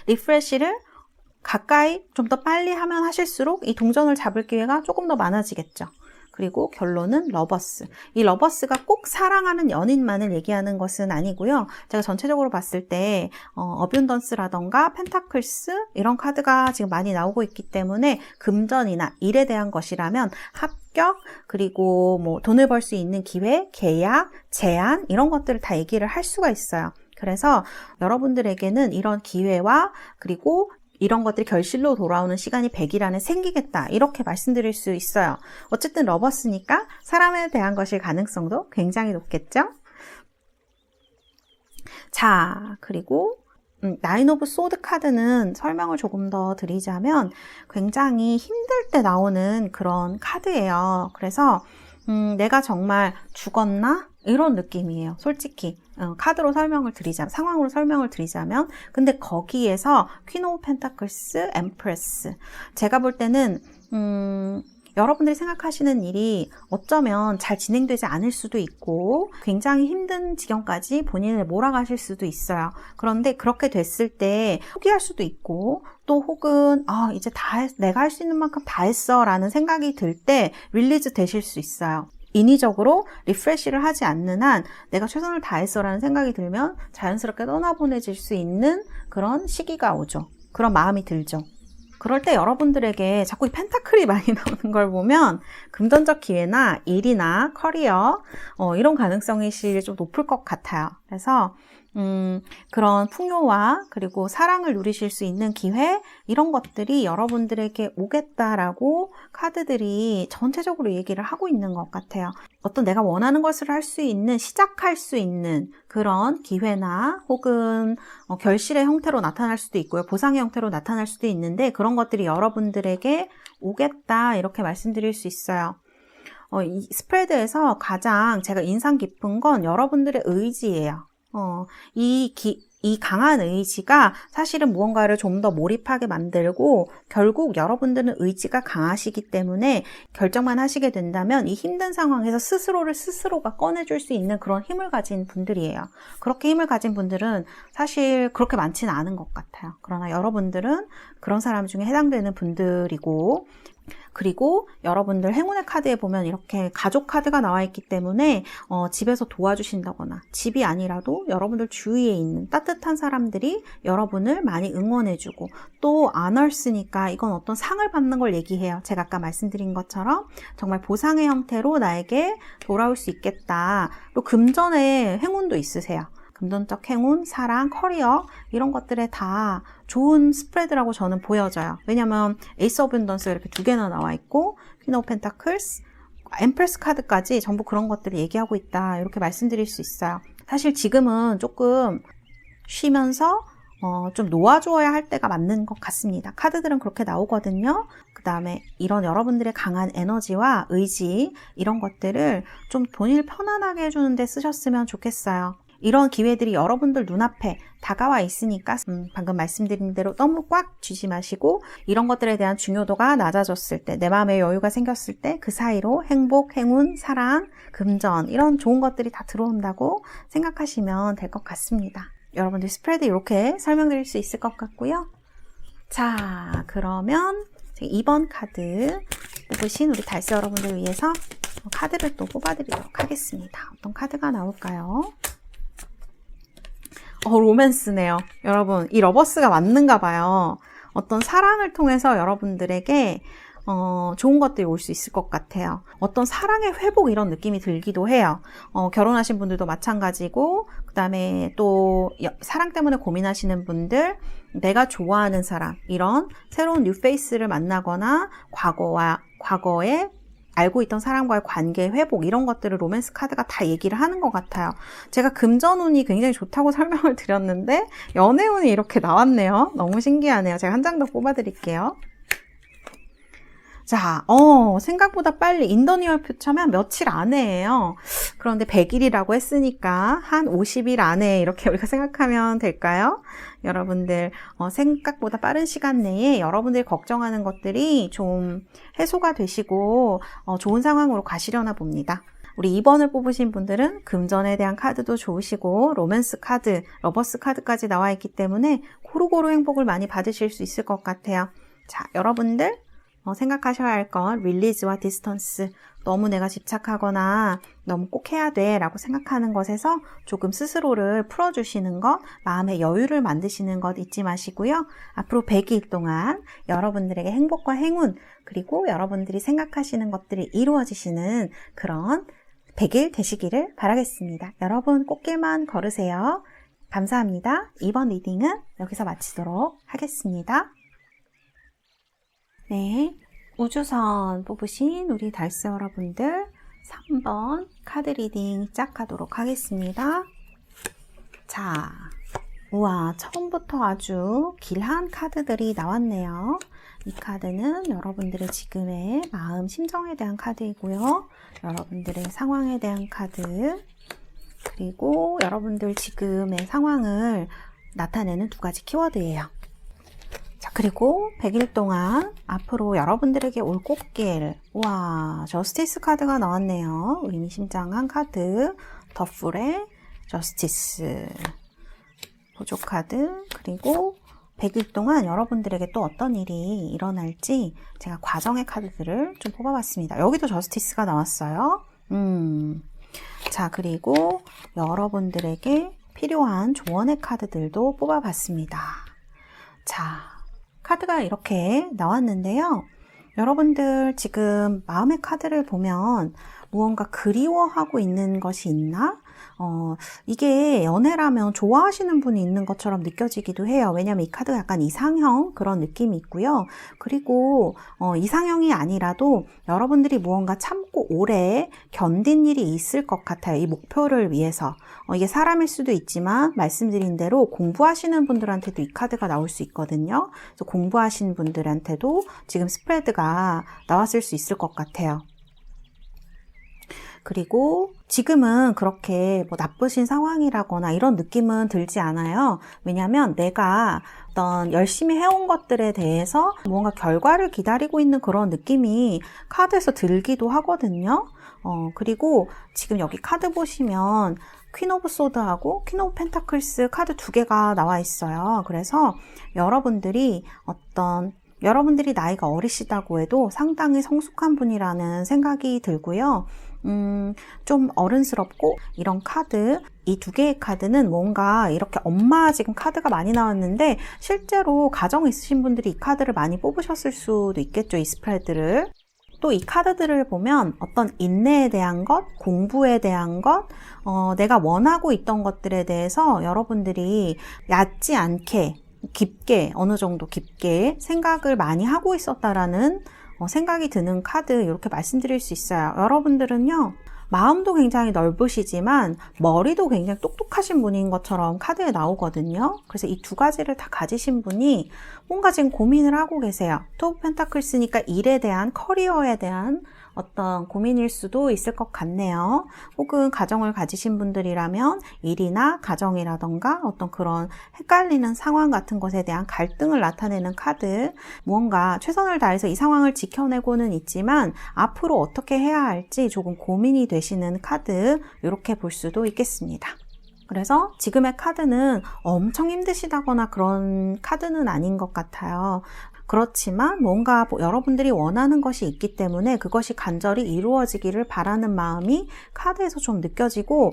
리프레시를 가까이 좀 더 빨리 하면 하실수록 이 동전을 잡을 기회가 조금 더 많아지겠죠. 그리고 결론은 러버스. 이 러버스가 꼭 사랑하는 연인만을 얘기하는 것은 아니고요. 제가 전체적으로 봤을 때 어뷸던스라던가 펜타클스 이런 카드가 지금 많이 나오고 있기 때문에 금전이나 일에 대한 것이라면 합격, 그리고 뭐 돈을 벌 수 있는 기회, 계약, 제한 이런 것들을 다 얘기를 할 수가 있어요. 그래서 여러분들에게는 이런 기회와 그리고 이런 것들이 결실로 돌아오는 시간이 100일 안에 생기겠다 이렇게 말씀드릴 수 있어요. 어쨌든 러버스니까 사람에 대한 것일 가능성도 굉장히 높겠죠. 자, 그리고 나인 오브 소드 카드는 설명을 조금 더 드리자면 굉장히 힘들 때 나오는 그런 카드예요. 그래서 내가 정말 죽었나? 이런 느낌이에요. 솔직히 카드로 설명을 드리자면, 상황으로 설명을 드리자면, 근데 거기에서 퀸 오브 펜타클스, 엠프레스, 제가 볼 때는 여러분들이 생각하시는 일이 어쩌면 잘 진행되지 않을 수도 있고 굉장히 힘든 지경까지 본인을 몰아가실 수도 있어요. 그런데 그렇게 됐을 때 포기할 수도 있고 또 혹은 이제 내가 할 수 있는 만큼 다 했어 라는 생각이 들 때 릴리즈 되실 수 있어요. 인위적으로 리프레시를 하지 않는 한 내가 최선을 다했어 라는 생각이 들면 자연스럽게 떠나보내질 수 있는 그런 시기가 오죠. 그런 마음이 들죠. 그럴 때 여러분들에게 자꾸 이 펜타클이 많이 나오는 걸 보면 금전적 기회나 일이나 커리어 이런 가능성이 좀 높을 것 같아요. 그래서 그런 풍요와 그리고 사랑을 누리실 수 있는 기회 이런 것들이 여러분들에게 오겠다라고 카드들이 전체적으로 얘기를 하고 있는 것 같아요. 어떤 내가 원하는 것을 할 수 있는, 시작할 수 있는 그런 기회나 혹은 결실의 형태로 나타날 수도 있고요. 보상의 형태로 나타날 수도 있는데 그런 것들이 여러분들에게 오겠다 이렇게 말씀드릴 수 있어요. 이 스프레드에서 가장 제가 인상 깊은 건 여러분들의 의지예요. 이 강한 의지가 사실은 무언가를 좀 더 몰입하게 만들고 결국 여러분들은 의지가 강하시기 때문에 결정만 하시게 된다면 이 힘든 상황에서 스스로가 꺼내줄 수 있는 그런 힘을 가진 분들이에요. 그렇게 힘을 가진 분들은 사실 그렇게 많지는 않은 것 같아요. 그러나 여러분들은 그런 사람 중에 해당되는 분들이고 그리고 여러분들 행운의 카드에 보면 이렇게 가족 카드가 나와 있기 때문에 집에서 도와주신다거나 집이 아니라도 여러분들 주위에 있는 따뜻한 사람들이 여러분을 많이 응원해주고 또 아너스니까 이건 어떤 상을 받는 걸 얘기해요. 제가 아까 말씀드린 것처럼 정말 보상의 형태로 나에게 돌아올 수 있겠다. 또 금전의 행운도 있으세요. 금전적 행운, 사랑, 커리어 이런 것들에 다 좋은 스프레드라고 저는 보여져요. 왜냐면 에이스 오브 벤던스가 이렇게 두 개나 나와 있고 퀸 오브 펜타클스, 엠프레스 카드까지 전부 그런 것들을 얘기하고 있다 이렇게 말씀드릴 수 있어요. 사실 지금은 조금 쉬면서 좀 놓아주어야 할 때가 맞는 것 같습니다. 카드들은 그렇게 나오거든요. 그 다음에 이런 여러분들의 강한 에너지와 의지 이런 것들을 좀 본인을 편안하게 해주는 데 쓰셨으면 좋겠어요. 이런 기회들이 여러분들 눈앞에 다가와 있으니까 방금 말씀드린 대로 너무 꽉 쥐지 마시고 이런 것들에 대한 중요도가 낮아졌을 때 내 마음에 여유가 생겼을 때 그 사이로 행복, 행운, 사랑, 금전 이런 좋은 것들이 다 들어온다고 생각하시면 될 것 같습니다. 여러분들 스프레드 이렇게 설명드릴 수 있을 것 같고요. 자, 그러면 2번 카드 뽑으신 우리 달스 여러분들 위해서 카드를 또 뽑아드리도록 하겠습니다. 어떤 카드가 나올까요? 로맨스네요. 여러분, 이 러버스가 맞는가 봐요. 어떤 사랑을 통해서 여러분들에게 좋은 것들이 올 수 있을 것 같아요. 어떤 사랑의 회복 이런 느낌이 들기도 해요. 결혼하신 분들도 마찬가지고 그 다음에 또 사랑 때문에 고민하시는 분들, 내가 좋아하는 사람 이런 새로운 뉴페이스를 만나거나 과거에 알고 있던 사람과의 관계 회복 이런 것들을 로맨스 카드가 다 얘기를 하는 것 같아요. 제가 금전운이 굉장히 좋다고 설명을 드렸는데 연애운이 이렇게 나왔네요. 너무 신기하네요. 제가 한 장 더 뽑아드릴게요. 자, 생각보다 빨리 인더니얼 퓨처면 며칠 안에예요. 그런데 100일이라고 했으니까 한 50일 안에 이렇게 우리가 생각하면 될까요? 여러분들 생각보다 빠른 시간 내에 여러분들이 걱정하는 것들이 좀 해소가 되시고 좋은 상황으로 가시려나 봅니다. 우리 2번을 뽑으신 분들은 금전에 대한 카드도 좋으시고 로맨스 카드, 러버스 카드까지 나와 있기 때문에 고루고루 행복을 많이 받으실 수 있을 것 같아요. 자, 여러분들 생각하셔야 할 건 릴리즈와 디스턴스, 너무 내가 집착하거나 너무 꼭 해야 돼 라고 생각하는 것에서 조금 스스로를 풀어주시는 것, 마음의 여유를 만드시는 것 잊지 마시고요. 앞으로 100일 동안 여러분들에게 행복과 행운, 그리고 여러분들이 생각하시는 것들이 이루어지시는 그런 100일 되시기를 바라겠습니다. 여러분 꽃길만 걸으세요. 감사합니다. 이번 리딩은 여기서 마치도록 하겠습니다. 네, 우주선 뽑으신 우리 달스 여러분들 3번 카드 리딩 시작하도록 하겠습니다. 자, 우와, 처음부터 아주 길한 카드들이 나왔네요. 이 카드는 여러분들의 지금의 마음, 심정에 대한 카드이고요. 여러분들의 상황에 대한 카드, 그리고 여러분들 지금의 상황을 나타내는 2가지 키워드예요. 자, 그리고 100일 동안 앞으로 여러분들에게 올 꽃길, 우와, 저스티스 카드가 나왔네요. 의미심장한 카드, 더풀의 저스티스, 보조 카드, 그리고 100일 동안 여러분들에게 또 어떤 일이 일어날지 제가 과정의 카드들을 좀 뽑아봤습니다. 여기도 저스티스가 나왔어요. 자, 그리고 여러분들에게 필요한 조언의 카드들도 뽑아봤습니다. 자, 카드가 이렇게 나왔는데요. 여러분들 지금 마음의 카드를 보면 무언가 그리워하고 있는 것이 있나? 이게 연애라면 좋아하시는 분이 있는 것처럼 느껴지기도 해요. 왜냐하면 이 카드가 약간 이상형 그런 느낌이 있고요. 그리고 이상형이 아니라도 여러분들이 무언가 참고 오래 견딘 일이 있을 것 같아요. 이 목표를 위해서. 이게 사람일 수도 있지만 말씀드린 대로 공부하시는 분들한테도 이 카드가 나올 수 있거든요. 그래서 공부하시는 분들한테도 지금 스프레드가 나왔을 수 있을 것 같아요. 그리고 지금은 그렇게 뭐 나쁘신 상황이라거나 이런 느낌은 들지 않아요. 왜냐하면 내가 어떤 열심히 해온 것들에 대해서 뭔가 결과를 기다리고 있는 그런 느낌이 카드에서 들기도 하거든요. 그리고 지금 여기 카드 보시면 퀸 오브 소드하고 퀸 오브 펜타클스 카드 2개가 나와 있어요. 그래서 여러분들이 나이가 어리시다고 해도 상당히 성숙한 분이라는 생각이 들고요. 좀 어른스럽고 이런 카드, 이 2개의 카드는 뭔가 이렇게 엄마 지금 카드가 많이 나왔는데 실제로 가정 있으신 분들이 이 카드를 많이 뽑으셨을 수도 있겠죠. 이 스프레드를. 또 이 카드들을 보면 어떤 인내에 대한 것, 공부에 대한 것, 내가 원하고 있던 것들에 대해서 여러분들이 얕지 않게 깊게, 어느 정도 깊게 생각을 많이 하고 있었다라는 생각이 드는 카드 이렇게 말씀드릴 수 있어요. 여러분들은요, 마음도 굉장히 넓으시지만 머리도 굉장히 똑똑하신 분인 것처럼 카드에 나오거든요. 그래서 이 2가지를 다 가지신 분이 뭔가 지금 고민을 하고 계세요. 투 오브 펜타클스니까 일에 대한, 커리어에 대한 어떤 고민일 수도 있을 것 같네요. 혹은 가정을 가지신 분들이라면 일이나 가정이라던가 어떤 그런 헷갈리는 상황 같은 것에 대한 갈등을 나타내는 카드, 무언가 최선을 다해서 이 상황을 지켜내고는 있지만 앞으로 어떻게 해야 할지 조금 고민이 되시는 카드, 이렇게 볼 수도 있겠습니다. 그래서 지금의 카드는 엄청 힘드시다거나 그런 카드는 아닌 것 같아요. 그렇지만 뭔가 여러분들이 원하는 것이 있기 때문에 그것이 간절히 이루어지기를 바라는 마음이 카드에서 좀 느껴지고,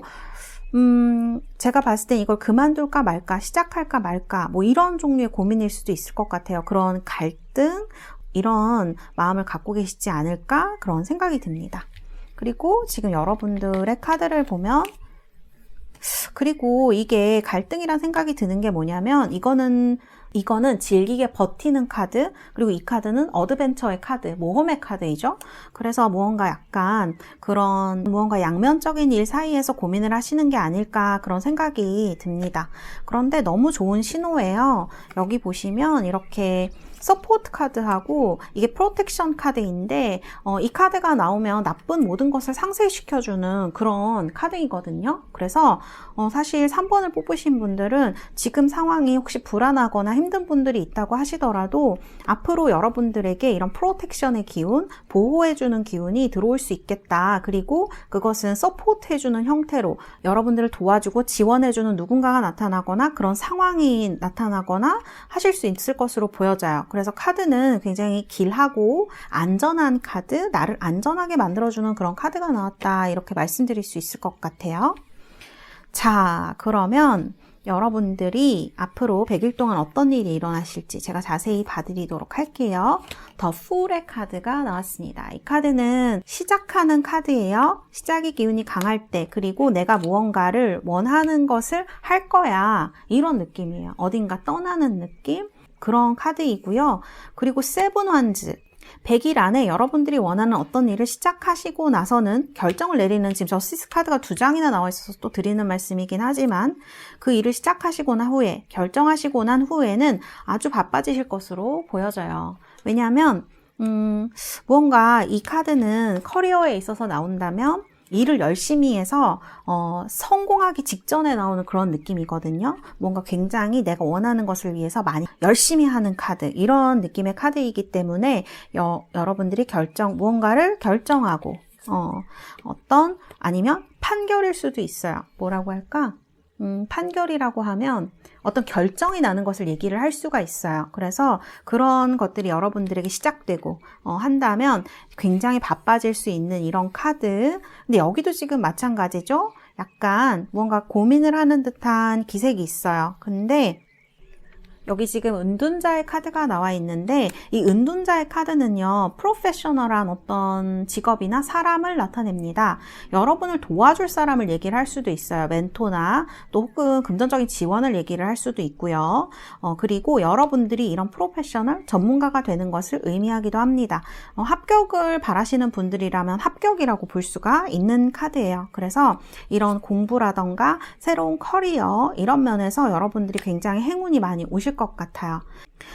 제가 봤을 땐 이걸 그만둘까 말까, 시작할까 말까, 뭐 이런 종류의 고민일 수도 있을 것 같아요. 그런 갈등, 이런 마음을 갖고 계시지 않을까, 그런 생각이 듭니다. 그리고 지금 여러분들의 카드를 보면, 그리고 이게 갈등이란 생각이 드는 게 뭐냐면, 이거는 질기게 버티는 카드, 그리고 이 카드는 어드벤처의 카드, 모험의 카드이죠. 그래서 무언가 양면적인 일 사이에서 고민을 하시는 게 아닐까, 그런 생각이 듭니다. 그런데 너무 좋은 신호예요. 여기 보시면 이렇게 서포트 카드하고 이게 프로텍션 카드인데 이 카드가 나오면 나쁜 모든 것을 상쇄시켜주는 그런 카드이거든요. 그래서 사실 3번을 뽑으신 분들은 지금 상황이 혹시 불안하거나 힘든 분들이 있다고 하시더라도 앞으로 여러분들에게 이런 프로텍션의 기운, 보호해주는 기운이 들어올 수 있겠다. 그리고 그것은 서포트해주는 형태로 여러분들을 도와주고 지원해주는 누군가가 나타나거나 그런 상황이 나타나거나 하실 수 있을 것으로 보여져요. 그래서 카드는 굉장히 길하고 안전한 카드, 나를 안전하게 만들어주는 그런 카드가 나왔다. 이렇게 말씀드릴 수 있을 것 같아요. 자, 그러면 여러분들이 앞으로 100일 동안 어떤 일이 일어나실지 제가 자세히 봐드리도록 할게요. 더 풀의 카드가 나왔습니다. 이 카드는 시작하는 카드예요. 시작의 기운이 강할 때, 그리고 내가 무언가를 원하는 것을 할 거야. 이런 느낌이에요. 어딘가 떠나는 느낌? 그런 카드이고요. 그리고 세븐 완즈. 100일 안에 여러분들이 원하는 어떤 일을 시작하시고 나서는 결정을 내리는, 지금 저스티스 카드가 2장이나 나와 있어서 또 드리는 말씀이긴 하지만 그 일을 시작하시고 난 후에, 결정하시고 난 후에는 아주 바빠지실 것으로 보여져요. 왜냐하면 무언가 이 카드는 커리어에 있어서 나온다면 일을 열심히 해서 성공하기 직전에 나오는 그런 느낌이거든요. 뭔가 굉장히 내가 원하는 것을 위해서 많이 열심히 하는 카드, 이런 느낌의 카드이기 때문에 여러분들이 무언가를 결정하고 아니면 판결일 수도 있어요. 뭐라고 할까? 판결이라고 하면 어떤 결정이 나는 것을 얘기를 할 수가 있어요. 그래서 그런 것들이 여러분들에게 시작되고 한다면 굉장히 바빠질 수 있는 이런 카드. 근데 여기도 지금 마찬가지죠. 약간 무언가 고민을 하는 듯한 기색이 있어요. 근데 여기 지금 은둔자의 카드가 나와 있는데 이 은둔자의 카드는요, 프로페셔널한 어떤 직업이나 사람을 나타냅니다. 여러분을 도와줄 사람을 얘기를 할 수도 있어요. 멘토나 또 혹은 금전적인 지원을 얘기를 할 수도 있고요. 그리고 여러분들이 이런 프로페셔널 전문가가 되는 것을 의미하기도 합니다. 합격을 바라시는 분들이라면 합격이라고 볼 수가 있는 카드예요. 그래서 이런 공부라던가 새로운 커리어, 이런 면에서 여러분들이 굉장히 행운이 많이 오실 것 같아요.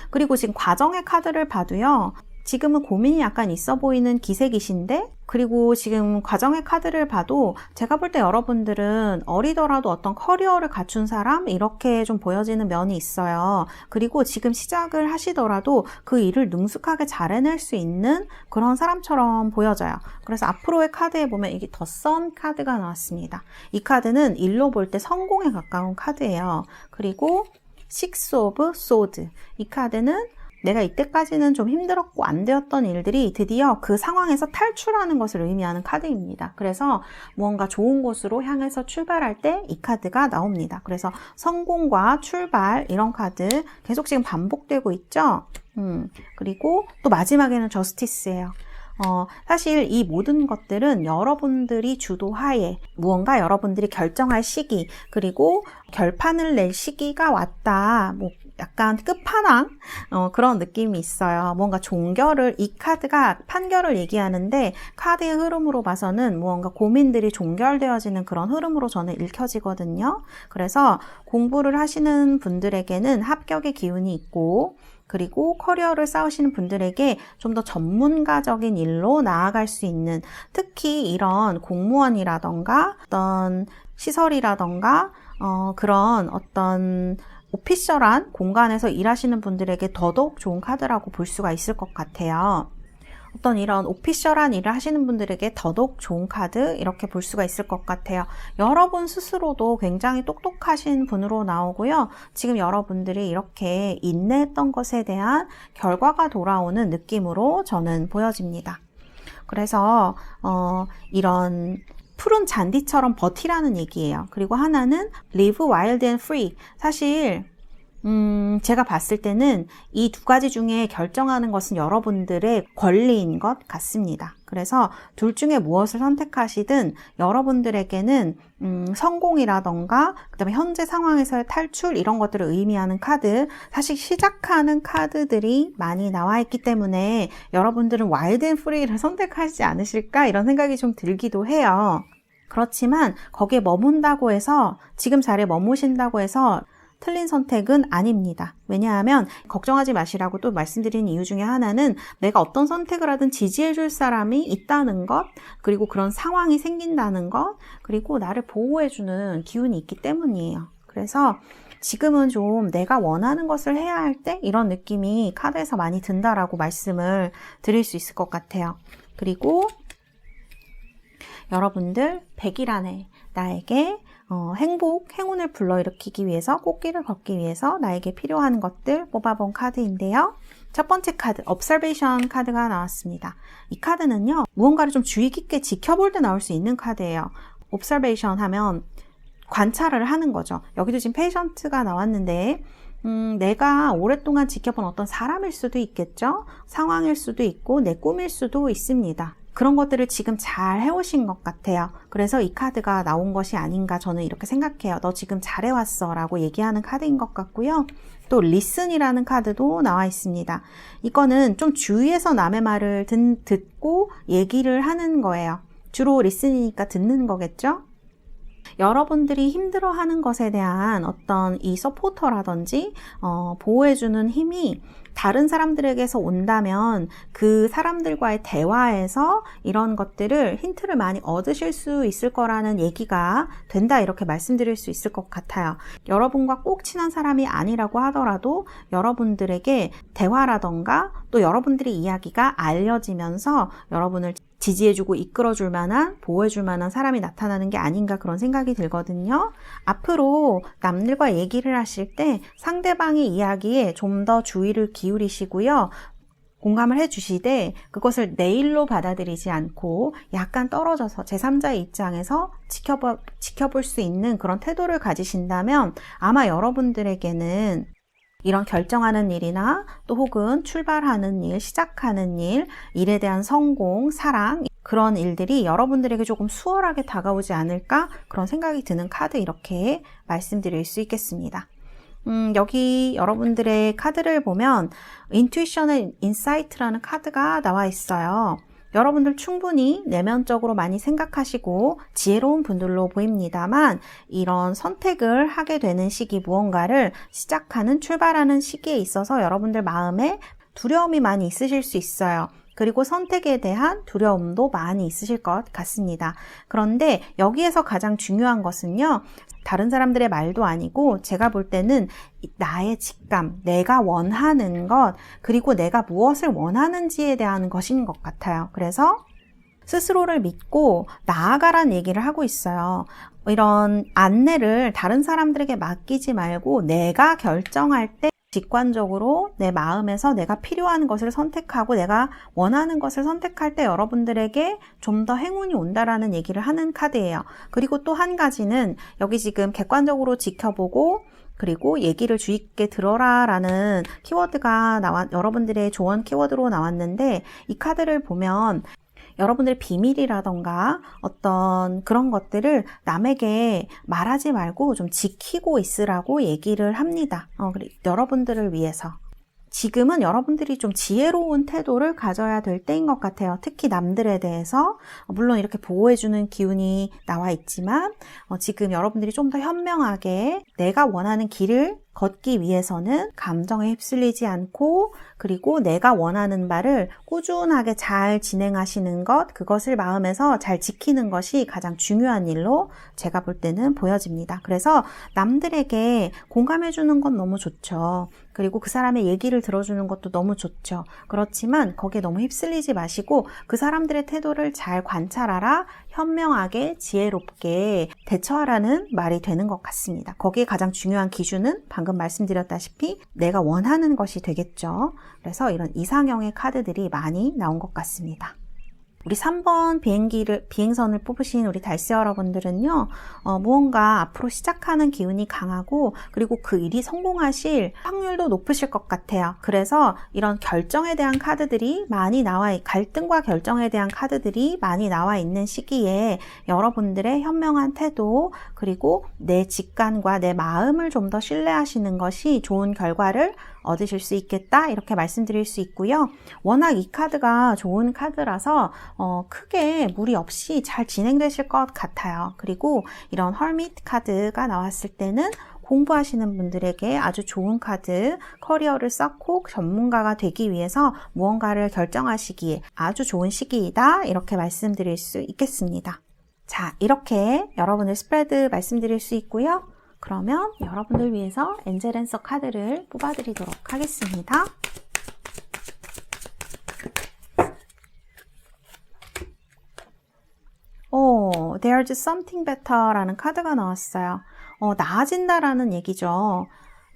그리고 지금 과정의 카드를 봐도요, 지금은 고민이 약간 있어 보이는 기색이신데, 그리고 지금 과정의 카드를 봐도 제가 볼 때 여러분들은 어리더라도 어떤 커리어를 갖춘 사람, 이렇게 좀 보여지는 면이 있어요. 그리고 지금 시작을 하시더라도 그 일을 능숙하게 잘 해낼 수 있는 그런 사람처럼 보여져요. 그래서 앞으로의 카드에 보면 이게 더 선 카드가 나왔습니다. 이 카드는 일로 볼 때 성공에 가까운 카드예요. 그리고 식스 오브 소드. 이 카드는 내가 이때까지는 좀 힘들었고 안 되었던 일들이 드디어 그 상황에서 탈출하는 것을 의미하는 카드입니다. 그래서 무언가 좋은 곳으로 향해서 출발할 때 이 카드가 나옵니다. 그래서 성공과 출발, 이런 카드 계속 지금 반복되고 있죠. 그리고 또 마지막에는 저스티스예요. 사실 이 모든 것들은 여러분들이 주도하에 무언가 여러분들이 결정할 시기, 그리고 결판을 낼 시기가 왔다. 약간 끝판왕 그런 느낌이 있어요. 뭔가 종결을, 이 카드가 판결을 얘기하는데 카드의 흐름으로 봐서는 무언가 고민들이 종결되어지는 그런 흐름으로 저는 읽혀지거든요. 그래서 공부를 하시는 분들에게는 합격의 기운이 있고, 그리고 커리어를 쌓으시는 분들에게 좀 더 전문가적인 일로 나아갈 수 있는, 특히 이런 공무원이라던가 어떤 시설이라던가 그런 어떤 오피셜한 공간에서 일하시는 분들에게 더더욱 좋은 카드라고 볼 수가 있을 것 같아요. 어떤 이런 오피셜한 일을 하시는 분들에게 더더욱 좋은 카드, 이렇게 볼 수가 있을 것 같아요. 여러분 스스로도 굉장히 똑똑하신 분으로 나오고요. 지금 여러분들이 이렇게 인내했던 것에 대한 결과가 돌아오는 느낌으로 저는 보여집니다. 그래서 이런 푸른 잔디처럼 버티라는 얘기예요. 그리고 하나는 live wild and free. 사실 제가 봤을 때는 이 두 가지 중에 결정하는 것은 여러분들의 권리인 것 같습니다. 그래서 둘 중에 무엇을 선택하시든 여러분들에게는 성공이라던가 그다음에 현재 상황에서의 탈출, 이런 것들을 의미하는 카드, 사실 시작하는 카드들이 많이 나와 있기 때문에 여러분들은 와일드 앤 프리를 선택하시지 않으실까, 이런 생각이 좀 들기도 해요. 그렇지만 거기에 머문다고 해서, 지금 자리에 머무신다고 해서 틀린 선택은 아닙니다. 왜냐하면 걱정하지 마시라고 또 말씀드린 이유 중에 하나는 내가 어떤 선택을 하든 지지해줄 사람이 있다는 것, 그리고 그런 상황이 생긴다는 것, 그리고 나를 보호해주는 기운이 있기 때문이에요. 그래서 지금은 좀 내가 원하는 것을 해야 할 때 이런 느낌이 카드에서 많이 든다라고 말씀을 드릴 수 있을 것 같아요. 그리고 여러분들 100일 안에 나에게 행복, 행운을 불러일으키기 위해서, 꽃길을 걷기 위해서 나에게 필요한 것들 뽑아본 카드인데요. 첫 번째 카드, Observation 카드가 나왔습니다. 이 카드는요, 무언가를 좀 주의 깊게 지켜볼 때 나올 수 있는 카드예요. Observation 하면 관찰을 하는 거죠. 여기도 지금 Patient가 나왔는데 내가 오랫동안 지켜본 어떤 사람일 수도 있겠죠. 상황일 수도 있고 내 꿈일 수도 있습니다. 그런 것들을 지금 잘 해오신 것 같아요. 그래서 이 카드가 나온 것이 아닌가 저는 이렇게 생각해요. 너 지금 잘해왔어 라고 얘기하는 카드인 것 같고요. 또 Listen이라는 카드도 나와 있습니다. 이거는 좀 주위에서 남의 말을 듣고 얘기를 하는 거예요. 주로 Listen이니까 듣는 거겠죠? 여러분들이 힘들어하는 것에 대한 어떤 이 서포터라든지 보호해주는 힘이 다른 사람들에게서 온다면 그 사람들과의 대화에서 이런 것들을 힌트를 많이 얻으실 수 있을 거라는 얘기가 된다 이렇게 말씀드릴 수 있을 것 같아요. 여러분과 꼭 친한 사람이 아니라고 하더라도 여러분들에게 대화라던가 또 여러분들의 이야기가 알려지면서 여러분을 지지해주고 이끌어줄 만한, 보호해줄 만한 사람이 나타나는 게 아닌가 그런 생각이 들거든요. 앞으로 남들과 얘기를 하실 때 상대방의 이야기에 좀 더 주의를 기울이시고요. 공감을 해주시되 그것을 내 일로 받아들이지 않고 약간 떨어져서 제3자의 입장에서 지켜볼 수 있는 그런 태도를 가지신다면 아마 여러분들에게는 이런 결정하는 일이나 또 혹은 출발하는 일, 시작하는 일, 일에 대한 성공, 사랑 그런 일들이 여러분들에게 조금 수월하게 다가오지 않을까 그런 생각이 드는 카드 이렇게 말씀드릴 수 있겠습니다. 여기 여러분들의 카드를 보면 Intuition and Insight라는 카드가 나와 있어요. 여러분들 충분히 내면적으로 많이 생각하시고 지혜로운 분들로 보입니다만 이런 선택을 하게 되는 시기 무언가를 시작하는 출발하는 시기에 있어서 여러분들 마음에 두려움이 많이 있으실 수 있어요. 그리고 선택에 대한 두려움도 많이 있으실 것 같습니다. 그런데 여기에서 가장 중요한 것은요. 다른 사람들의 말도 아니고 제가 볼 때는 나의 직감, 내가 원하는 것, 그리고 내가 무엇을 원하는지에 대한 것인 것 같아요. 그래서 스스로를 믿고 나아가란 얘기를 하고 있어요. 이런 안내를 다른 사람들에게 맡기지 말고 내가 결정할 때 직관적으로 내 마음에서 내가 필요한 것을 선택하고 내가 원하는 것을 선택할 때 여러분들에게 좀 더 행운이 온다라는 얘기를 하는 카드예요. 그리고 또 한 가지는 여기 지금 객관적으로 지켜보고 그리고 얘기를 주의 깊게 들어라 라는 키워드가 여러분들의 조언 키워드로 나왔는데 이 카드를 보면 여러분들의 비밀이라던가 어떤 그런 것들을 남에게 말하지 말고 좀 지키고 있으라고 얘기를 합니다. 여러분들을 위해서. 지금은 여러분들이 좀 지혜로운 태도를 가져야 될 때인 것 같아요. 특히 남들에 대해서 물론 이렇게 보호해주는 기운이 나와 있지만 지금 여러분들이 좀 더 현명하게 내가 원하는 길을 걷기 위해서는 감정에 휩쓸리지 않고 그리고 내가 원하는 바를 꾸준하게 잘 진행하시는 것, 그것을 마음에서 잘 지키는 것이 가장 중요한 일로 제가 볼 때는 보여집니다. 그래서 남들에게 공감해주는 건 너무 좋죠. 그리고 그 사람의 얘기를 들어주는 것도 너무 좋죠. 그렇지만 거기에 너무 휩쓸리지 마시고 그 사람들의 태도를 잘 관찰하라, 현명하게 지혜롭게 대처하라는 말이 되는 것 같습니다. 거기에 가장 중요한 기준은 방금 말씀드렸다시피 내가 원하는 것이 되겠죠. 그래서 이런 이상형의 카드들이 많이 나온 것 같습니다. 우리 3번 비행선을 뽑으신 우리 달씨 여러분들은요, 무언가 앞으로 시작하는 기운이 강하고, 그리고 그 일이 성공하실 확률도 높으실 것 같아요. 그래서 이런 결정에 대한 카드들이 많이 갈등과 결정에 대한 카드들이 많이 나와 있는 시기에 여러분들의 현명한 태도, 그리고 내 직관과 내 마음을 좀 더 신뢰하시는 것이 좋은 결과를 얻으실 수 있겠다 이렇게 말씀드릴 수 있고요. 워낙 이 카드가 좋은 카드라서 크게 무리 없이 잘 진행되실 것 같아요. 그리고 이런 헐밋 카드가 나왔을 때는 공부하시는 분들에게 아주 좋은 카드, 커리어를 쌓고 전문가가 되기 위해서 무언가를 결정하시기에 아주 좋은 시기이다 이렇게 말씀드릴 수 있겠습니다. 자, 이렇게 여러분의 스프레드 말씀드릴 수 있고요. 그러면 여러분들 위해서 엔젤앤서 카드를 뽑아드리도록 하겠습니다. There's something better라는 카드가 나왔어요. 나아진다라는 얘기죠.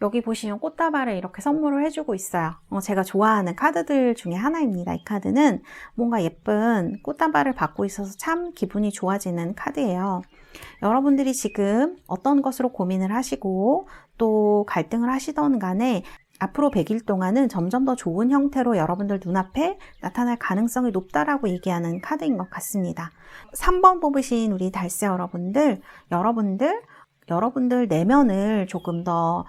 여기 보시면 꽃다발을 이렇게 선물을 해주고 있어요. 제가 좋아하는 카드들 중에 하나입니다. 이 카드는 뭔가 예쁜 꽃다발을 받고 있어서 참 기분이 좋아지는 카드예요. 여러분들이 지금 어떤 것으로 고민을 하시고 또 갈등을 하시던 간에 앞으로 100일 동안은 점점 더 좋은 형태로 여러분들 눈앞에 나타날 가능성이 높다라고 얘기하는 카드인 것 같습니다. 3번 뽑으신 우리 달세 여러분들 내면을 조금 더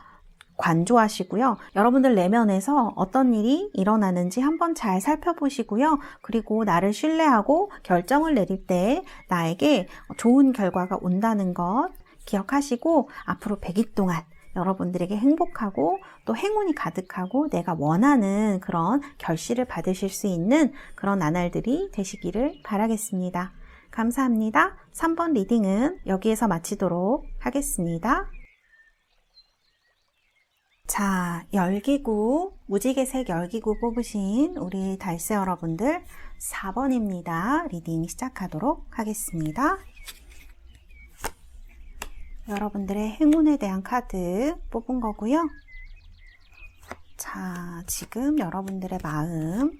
관조하시고요. 여러분들 내면에서 어떤 일이 일어나는지 한번 잘 살펴보시고요. 그리고 나를 신뢰하고 결정을 내릴 때 나에게 좋은 결과가 온다는 것 기억하시고 앞으로 100일 동안 여러분들에게 행복하고 또 행운이 가득하고 내가 원하는 그런 결실을 받으실 수 있는 그런 나날들이 되시기를 바라겠습니다. 감사합니다. 3번 리딩은 여기에서 마치도록 하겠습니다. 자, 열기구, 무지개색 열기구 뽑으신 우리 달세 여러분들 4번입니다. 리딩 시작하도록 하겠습니다. 여러분들의 행운에 대한 카드 뽑은 거고요. 자, 지금 여러분들의 마음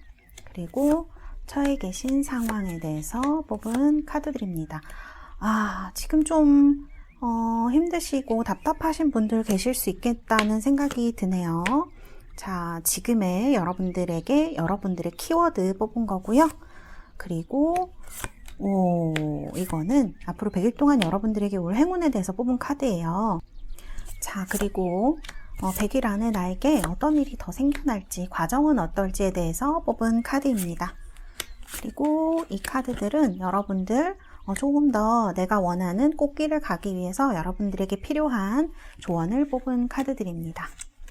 그리고 처해 계신 상황에 대해서 뽑은 카드들입니다. 지금 좀 힘드시고 답답하신 분들 계실 수 있겠다는 생각이 드네요. 자, 지금의 여러분들의 키워드 뽑은 거고요. 그리고 이거는 앞으로 100일 동안 여러분들에게 올 행운에 대해서 뽑은 카드예요. 자, 그리고 100일 안에 나에게 어떤 일이 더 생겨날지, 과정은 어떨지에 대해서 뽑은 카드입니다. 그리고 이 카드들은 여러분들 조금 더 내가 원하는 꽃길을 가기 위해서 여러분들에게 필요한 조언을 뽑은 카드들입니다.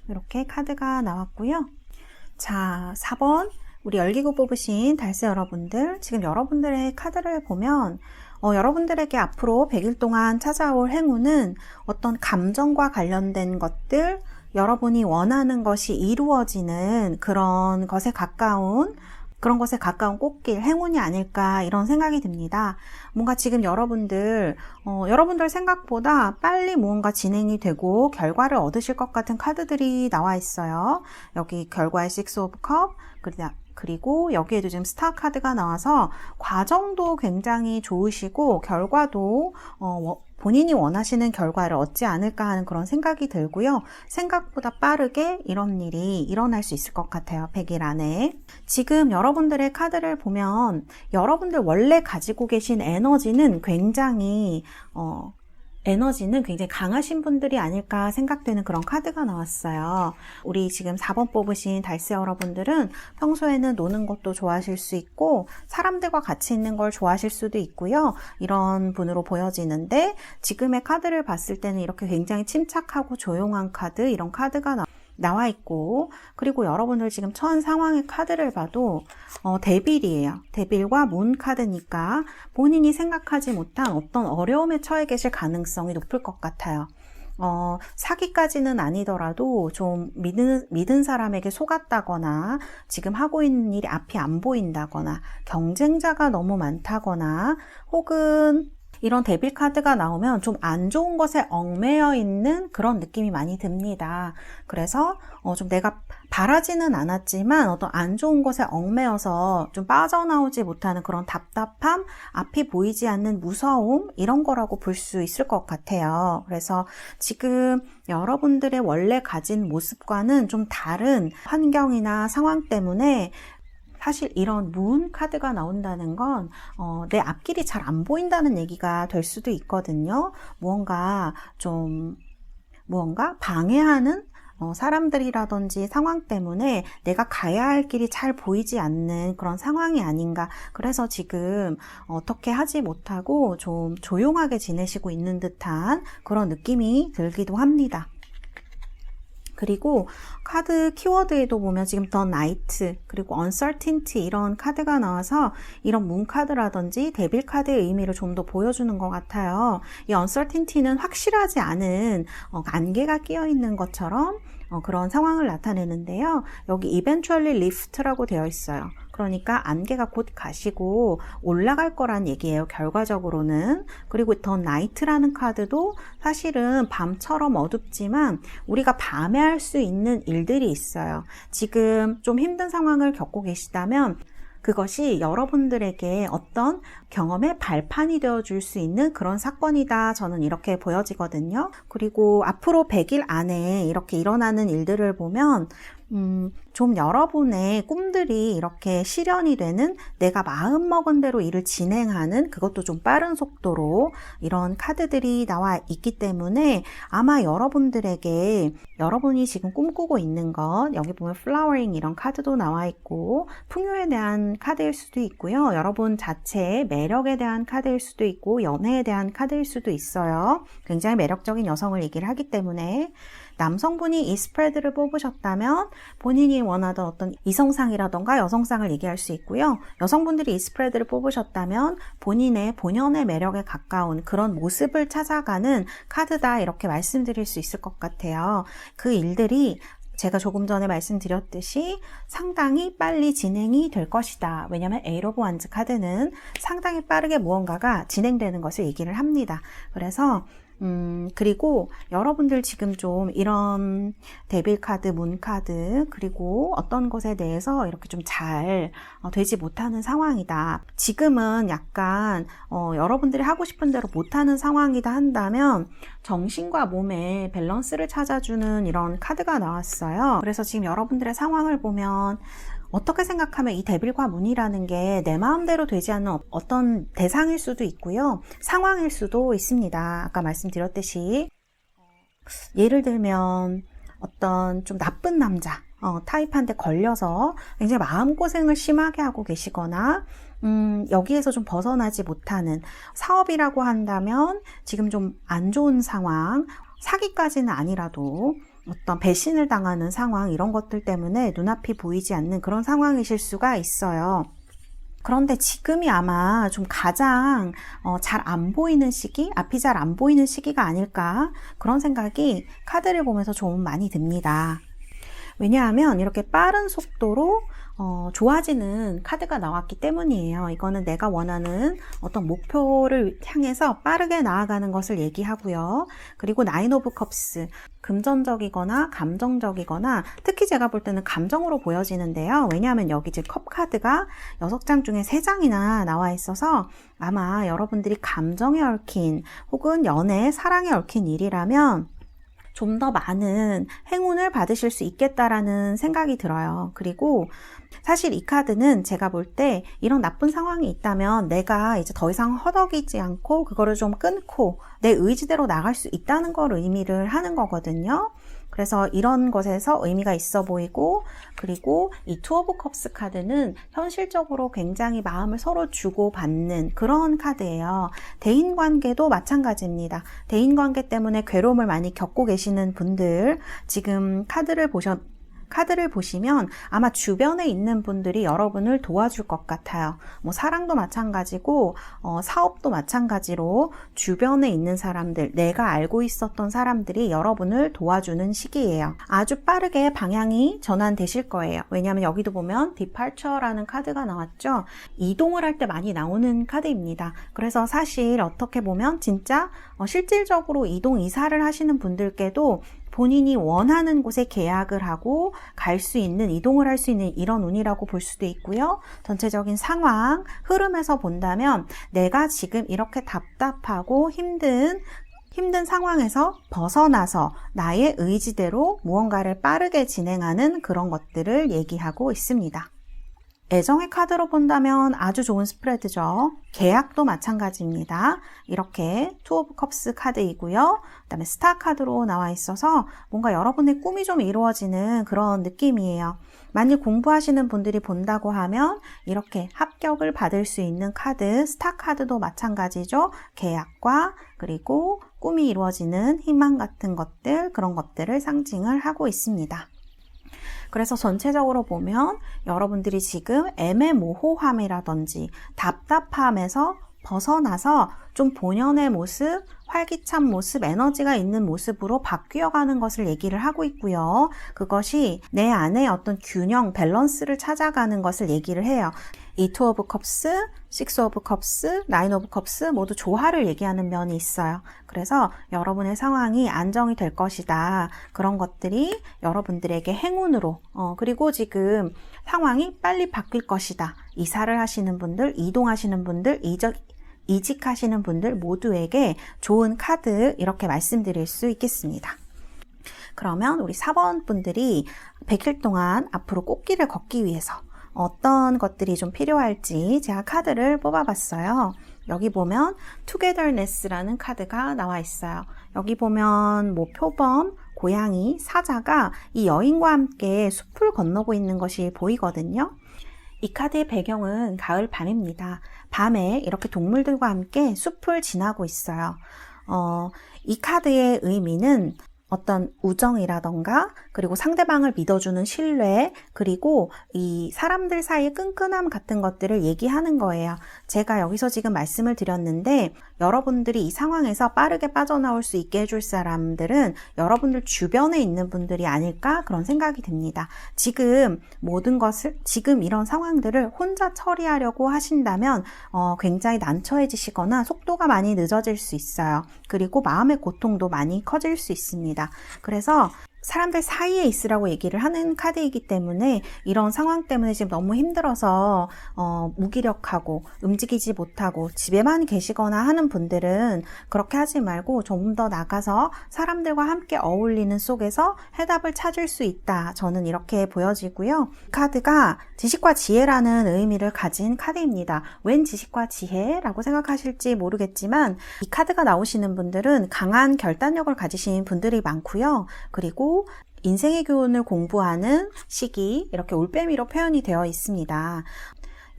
이렇게 카드가 나왔고요. 자, 4번 우리 열기구 뽑으신 달세 여러분들, 지금 여러분들의 카드를 보면 여러분들에게 앞으로 100일 동안 찾아올 행운은 어떤 감정과 관련된 것들, 여러분이 원하는 것이 이루어지는 그런 것에 가까운 꽃길, 행운이 아닐까 이런 생각이 듭니다. 뭔가 지금 여러분들 생각보다 빨리 무언가 진행이 되고 결과를 얻으실 것 같은 카드들이 나와 있어요. 여기 결과의 Six of Cup, 그리고 여기에도 지금 스타 카드가 나와서 과정도 굉장히 좋으시고 결과도 본인이 원하시는 결과를 얻지 않을까 하는 그런 생각이 들고요. 생각보다 빠르게 이런 일이 일어날 수 있을 것 같아요. 100일 안에. 지금 여러분들의 카드를 보면 여러분들 원래 가지고 계신 에너지는 굉장히 강하신 분들이 아닐까 생각되는 그런 카드가 나왔어요. 우리 지금 4번 뽑으신 달세 여러분들은 평소에는 노는 것도 좋아하실 수 있고 사람들과 같이 있는 걸 좋아하실 수도 있고요. 이런 분으로 보여지는데 지금의 카드를 봤을 때는 이렇게 굉장히 침착하고 조용한 카드, 이런 카드가 나와 있고, 그리고 여러분들 지금 처한 상황의 카드를 봐도 데빌이에요. 데빌과 문 카드니까 본인이 생각하지 못한 어떤 어려움에 처해 계실 가능성이 높을 것 같아요. 사기까지는 아니더라도 좀 믿은 사람에게 속았다거나 지금 하고 있는 일이 앞이 안 보인다거나 경쟁자가 너무 많다거나 혹은 이런 데빌 카드가 나오면 좀 안 좋은 것에 얽매여 있는 그런 느낌이 많이 듭니다. 그래서 좀 내가 바라지는 않았지만 어떤 안 좋은 것에 얽매여서 좀 빠져나오지 못하는 그런 답답함, 앞이 보이지 않는 무서움, 이런 거라고 볼 수 있을 것 같아요. 그래서 지금 여러분들의 원래 가진 모습과는 좀 다른 환경이나 상황 때문에 사실 이런 문 카드가 나온다는 건 내 앞길이 잘 안 보인다는 얘기가 될 수도 있거든요. 무언가 방해하는 사람들이라든지 상황 때문에 내가 가야 할 길이 잘 보이지 않는 그런 상황이 아닌가. 그래서 지금 어떻게 하지 못하고 좀 조용하게 지내시고 있는 듯한 그런 느낌이 들기도 합니다. 그리고 카드 키워드에도 보면 지금 The Knight 그리고 Uncertainty 이런 카드가 나와서 이런 문 카드라든지 데빌 카드의 의미를 좀 더 보여주는 것 같아요. 이 Uncertainty는 확실하지 않은 안개가 끼어 있는 것처럼 그런 상황을 나타내는데요. 여기 eventually lift라고 되어 있어요. 그러니까 안개가 곧 가시고 올라갈 거란 얘기예요. 결과적으로는. 그리고 더 나이트라는 카드도 사실은 밤처럼 어둡지만 우리가 밤에 할 수 있는 일들이 있어요. 지금 좀 힘든 상황을 겪고 계시다면 그것이 여러분들에게 어떤 경험의 발판이 되어줄 수 있는 그런 사건이다. 저는 이렇게 보여지거든요. 그리고 앞으로 100일 안에 이렇게 일어나는 일들을 보면 좀 여러분의 꿈들이 이렇게 실현이 되는 내가 마음먹은 대로 일을 진행하는 그것도 좀 빠른 속도로 이런 카드들이 나와 있기 때문에 아마 여러분들에게 여러분이 지금 꿈꾸고 있는 것 여기 보면 플라워링 이런 카드도 나와 있고 풍요에 대한 카드일 수도 있고요. 여러분 자체의 매력에 대한 카드일 수도 있고 연애에 대한 카드일 수도 있어요. 굉장히 매력적인 여성을 얘기를 하기 때문에 남성분이 이 스프레드를 뽑으셨다면 본인이 원하던 어떤 이성상이라던가 여성상을 얘기할 수 있고요. 여성분들이 이 스프레드를 뽑으셨다면 본인의 본연의 매력에 가까운 그런 모습을 찾아가는 카드다 이렇게 말씀드릴 수 있을 것 같아요. 그 일들이 제가 조금 전에 말씀드렸듯이 상당히 빨리 진행이 될 것이다. 왜냐하면 에잇 오브 완즈 카드는 상당히 빠르게 무언가가 진행되는 것을 얘기를 합니다. 그래서 그리고 여러분들 지금 좀 이런 데빌 카드, 문 카드, 그리고 어떤 것에 대해서 이렇게 좀 잘 되지 못하는 상황이다. 지금은 약간 여러분들이 하고 싶은 대로 못하는 상황이다 한다면 정신과 몸의 밸런스를 찾아주는 이런 카드가 나왔어요. 그래서 지금 여러분들의 상황을 보면 어떻게 생각하면 이 데빌과 문이라는 게 내 마음대로 되지 않는 어떤 대상일 수도 있고요. 상황일 수도 있습니다. 아까 말씀드렸듯이 예를 들면 어떤 좀 나쁜 남자 타입한테 걸려서 굉장히 마음고생을 심하게 하고 계시거나 여기에서 좀 벗어나지 못하는 사업이라고 한다면 지금 좀 안 좋은 상황 사기까지는 아니라도 어떤 배신을 당하는 상황 이런 것들 때문에 눈앞이 보이지 않는 그런 상황이실 수가 있어요. 그런데 지금이 아마 좀 가장 잘 안 보이는 시기, 앞이 잘 안 보이는 시기가 아닐까 그런 생각이 카드를 보면서 좀 많이 듭니다. 왜냐하면 이렇게 빠른 속도로 좋아지는 카드가 나왔기 때문이에요. 이거는 내가 원하는 어떤 목표를 향해서 빠르게 나아가는 것을 얘기하고요. 그리고 나인 오브 컵스, 금전적이거나 감정적이거나 특히 제가 볼 때는 감정으로 보여지는데요. 왜냐하면 여기 지금 컵 카드가 6장 중에 3장이나 나와 있어서 아마 여러분들이 감정에 얽힌 혹은 연애, 사랑에 얽힌 일이라면 좀 더 많은 행운을 받으실 수 있겠다라는 생각이 들어요. 그리고 사실 이 카드는 제가 볼 때 이런 나쁜 상황이 있다면 내가 이제 더 이상 허덕이지 않고 그거를 좀 끊고 내 의지대로 나갈 수 있다는 걸 의미를 하는 거거든요. 그래서 이런 것에서 의미가 있어 보이고 그리고 이 투 오브 컵스 카드는 현실적으로 굉장히 마음을 서로 주고받는 그런 카드예요. 대인관계도 마찬가지입니다. 대인관계 때문에 괴로움을 많이 겪고 계시는 분들 지금 카드를 보시면 아마 주변에 있는 분들이 여러분을 도와줄 것 같아요. 뭐 사랑도 마찬가지고 사업도 마찬가지로 주변에 있는 사람들, 내가 알고 있었던 사람들이 여러분을 도와주는 시기예요. 아주 빠르게 방향이 전환되실 거예요. 왜냐하면 여기도 보면 Departure라는 카드가 나왔죠. 이동을 할 때 많이 나오는 카드입니다. 그래서 사실 어떻게 보면 진짜 실질적으로 이사를 하시는 분들께도 본인이 원하는 곳에 계약을 하고 갈 수 있는, 이동을 할 수 있는 이런 운이라고 볼 수도 있고요. 전체적인 상황, 흐름에서 본다면 내가 지금 이렇게 답답하고 힘든 상황에서 벗어나서 나의 의지대로 무언가를 빠르게 진행하는 그런 것들을 얘기하고 있습니다. 애정의 카드로 본다면 아주 좋은 스프레드죠. 계약도 마찬가지입니다. 이렇게 투 오브 컵스 카드이고요. 그 다음에 스타 카드로 나와 있어서 뭔가 여러분의 꿈이 좀 이루어지는 그런 느낌이에요. 만일 공부하시는 분들이 본다고 하면 이렇게 합격을 받을 수 있는 카드, 스타 카드도 마찬가지죠. 계약과 그리고 꿈이 이루어지는 희망 같은 것들, 그런 것들을 상징을 하고 있습니다. 그래서 전체적으로 보면 여러분들이 지금 애매모호함이라든지 답답함에서 벗어나서 좀 본연의 모습, 활기찬 모습, 에너지가 있는 모습으로 바뀌어가는 것을 얘기를 하고 있고요. 그것이 내 안에 어떤 균형, 밸런스를 찾아가는 것을 얘기를 해요. 이 투 오브 컵스, 식스 오브 컵스, 나인 오브 컵스 모두 조화를 얘기하는 면이 있어요. 그래서 여러분의 상황이 안정이 될 것이다. 그런 것들이 여러분들에게 행운으로, 그리고 지금 상황이 빨리 바뀔 것이다. 이사를 하시는 분들, 이동하시는 분들, 이직하시는 분들 모두에게 좋은 카드, 이렇게 말씀드릴 수 있겠습니다. 그러면 우리 4번 분들이 100일 동안 앞으로 꽃길을 걷기 위해서 어떤 것들이 좀 필요할지 제가 카드를 뽑아봤어요. 여기 보면 Togetherness라는 카드가 나와 있어요. 여기 보면 뭐 표범, 고양이, 사자가 이 여인과 함께 숲을 건너고 있는 것이 보이거든요. 이 카드의 배경은 가을 밤입니다. 밤에 이렇게 동물들과 함께 숲을 지나고 있어요. 이 카드의 의미는 어떤 우정이라던가, 그리고 상대방을 믿어주는 신뢰, 그리고 이 사람들 사이의 끈끈함 같은 것들을 얘기하는 거예요. 제가 여기서 지금 말씀을 드렸는데, 여러분들이 이 상황에서 빠르게 빠져나올 수 있게 해줄 사람들은 여러분들 주변에 있는 분들이 아닐까, 그런 생각이 듭니다. 지금 모든 것을, 지금 이런 상황들을 혼자 처리하려고 하신다면 굉장히 난처해지시거나 속도가 많이 늦어질 수 있어요. 그리고 마음의 고통도 많이 커질 수 있습니다. 그래서 사람들 사이에 있으라고 얘기를 하는 카드이기 때문에 이런 상황 때문에 지금 너무 힘들어서 무기력하고 움직이지 못하고 집에만 계시거나 하는 분들은 그렇게 하지 말고 좀 더 나가서 사람들과 함께 어울리는 속에서 해답을 찾을 수 있다. 저는 이렇게 보여지고요. 카드가 지식과 지혜라는 의미를 가진 카드입니다. 웬 지식과 지혜라고 생각하실지 모르겠지만 이 카드가 나오시는 분들은 강한 결단력을 가지신 분들이 많고요. 그리고 인생의 교훈을 공부하는 시기, 이렇게 올빼미로 표현이 되어 있습니다.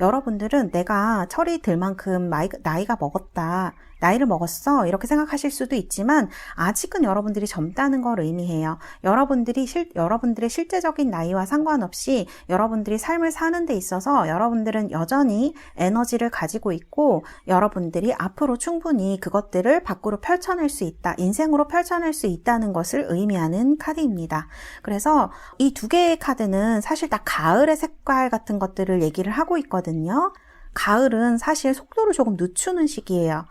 여러분들은 내가 철이 들 만큼 나이가 먹었다, 나이를 먹었어, 이렇게 생각하실 수도 있지만 아직은 여러분들이 젊다는 걸 의미해요. 여러분들의 실제적인 나이와 상관없이 여러분들이 삶을 사는 데 있어서 여러분들은 여전히 에너지를 가지고 있고 여러분들이 앞으로 충분히 그것들을 밖으로 펼쳐낼 수 있다, 인생으로 펼쳐낼 수 있다는 것을 의미하는 카드입니다. 그래서 이 두 개의 카드는 사실 다 가을의 색깔 같은 것들을 얘기를 하고 있거든요. 가을은 사실 속도를 조금 늦추는 시기예요.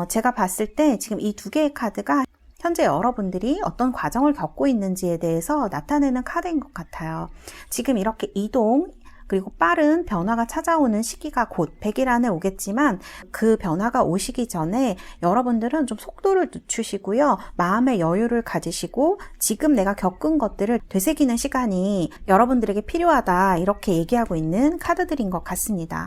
제가 봤을 때 지금 이 두 개의 카드가 현재 여러분들이 어떤 과정을 겪고 있는지에 대해서 나타내는 카드인 것 같아요. 지금 이렇게 이동, 그리고 빠른 변화가 찾아오는 시기가 곧 100일 안에 오겠지만 그 변화가 오시기 전에 여러분들은 좀 속도를 늦추시고요. 마음의 여유를 가지시고 지금 내가 겪은 것들을 되새기는 시간이 여러분들에게 필요하다, 이렇게 얘기하고 있는 카드들인 것 같습니다.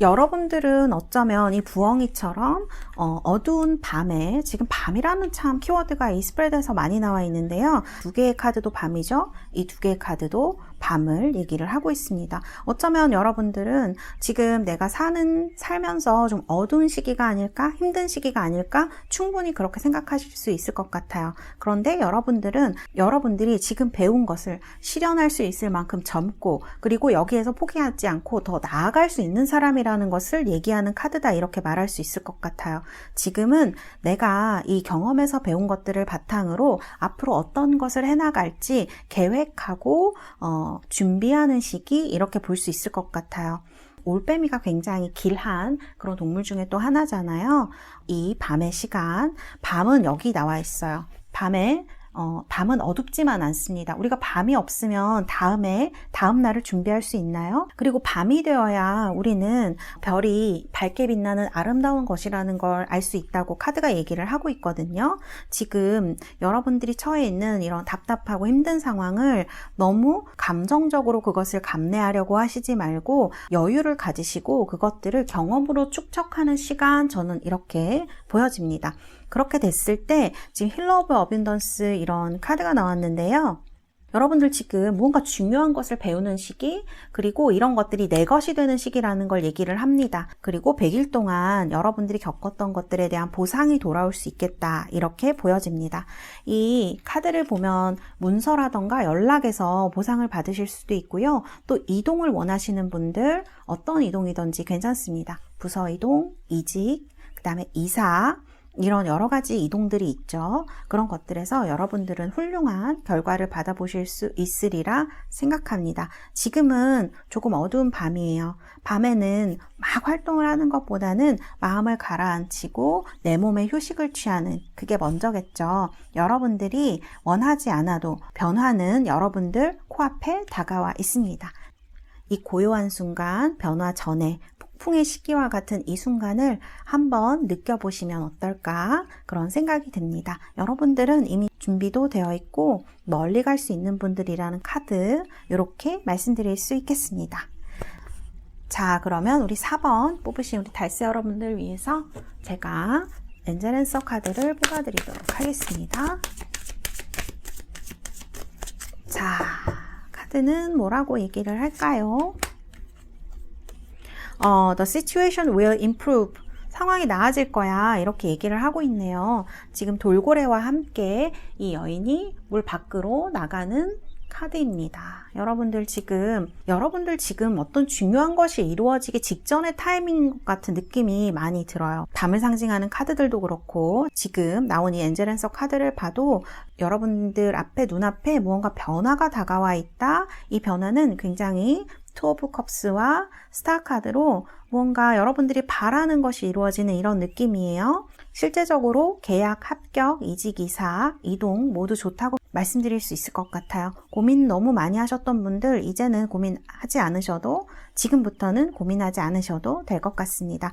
여러분들은 어쩌면 이 부엉이처럼 어두운 밤에, 지금 밤이라는 참 키워드가 이 스프레드에서 많이 나와 있는데요. 두 개의 카드도 밤이죠. 이 두 개의 카드도 밤을 얘기를 하고 있습니다. 어쩌면 여러분들은 지금 내가 살면서 좀 어두운 시기가 아닐까, 힘든 시기가 아닐까, 충분히 그렇게 생각하실 수 있을 것 같아요. 그런데 여러분들이 지금 배운 것을 실현할 수 있을 만큼 젊고, 그리고 여기에서 포기하지 않고 더 나아갈 수 있는 사람이라는 것을 얘기하는 카드다, 이렇게 말할 수 있을 것 같아요. 지금은 내가 이 경험에서 배운 것들을 바탕으로 앞으로 어떤 것을 해나갈지 계획하고 준비하는 시기, 이렇게 볼 수 있을 것 같아요. 올빼미가 굉장히 길한 그런 동물 중에 또 하나잖아요. 이 밤의 시간, 밤은 여기 나와 있어요. 밤은 어둡지만 않습니다. 우리가 밤이 없으면 다음 날을 준비할 수 있나요? 그리고 밤이 되어야 우리는 별이 밝게 빛나는 아름다운 것이라는 걸 알 수 있다고 카드가 얘기를 하고 있거든요. 지금 여러분들이 처해 있는 이런 답답하고 힘든 상황을 너무 감정적으로 그것을 감내하려고 하시지 말고 여유를 가지시고 그것들을 경험으로 축적하는 시간, 저는 이렇게 보여집니다. 그렇게 됐을 때 지금 힐러 오브 어빈던스 이런 카드가 나왔는데요. 여러분들 지금 무언가 중요한 것을 배우는 시기, 그리고 이런 것들이 내 것이 되는 시기라는 걸 얘기를 합니다. 그리고 100일 동안 여러분들이 겪었던 것들에 대한 보상이 돌아올 수 있겠다, 이렇게 보여집니다. 이 카드를 보면 문서라던가 연락에서 보상을 받으실 수도 있고요. 또 이동을 원하시는 분들 어떤 이동이든지 괜찮습니다. 부서 이동, 이직, 그 다음에 이사, 이런 여러 가지 이동들이 있죠. 그런 것들에서 여러분들은 훌륭한 결과를 받아보실 수 있으리라 생각합니다. 지금은 조금 어두운 밤이에요. 밤에는 막 활동을 하는 것보다는 마음을 가라앉히고 내 몸에 휴식을 취하는, 그게 먼저겠죠. 여러분들이 원하지 않아도 변화는 여러분들 코앞에 다가와 있습니다. 이 고요한 순간, 변화 전에 폭풍의 시기와 같은 이 순간을 한번 느껴보시면 어떨까, 그런 생각이 듭니다. 여러분들은 이미 준비도 되어 있고 멀리 갈 수 있는 분들이라는 카드, 이렇게 말씀드릴 수 있겠습니다. 자, 그러면 우리 4번 뽑으신 우리 달스 여러분들 위해서 제가 엔젤 앤서 카드를 뽑아드리도록 하겠습니다. 자, 카드는 뭐라고 얘기를 할까요? The situation will improve. 상황이 나아질 거야, 이렇게 얘기를 하고 있네요. 지금 돌고래와 함께 이 여인이 물 밖으로 나가는 카드입니다. 여러분들 지금 어떤 중요한 것이 이루어지기 직전의 타이밍 같은 느낌이 많이 들어요. 밤을 상징하는 카드들도 그렇고, 지금 나온 이 엔젤 앤서 카드를 봐도 여러분들 앞에, 눈앞에 무언가 변화가 다가와 있다. 이 변화는 굉장히 투 오브 컵스와 스타 카드로 무언가 여러분들이 바라는 것이 이루어지는 이런 느낌이에요. 실제적으로 계약, 합격, 이직, 이사, 이동 모두 좋다고 말씀드릴 수 있을 것 같아요. 고민 너무 많이 하셨던 분들 이제는 고민하지 않으셔도, 지금부터는 고민하지 않으셔도 될 것 같습니다.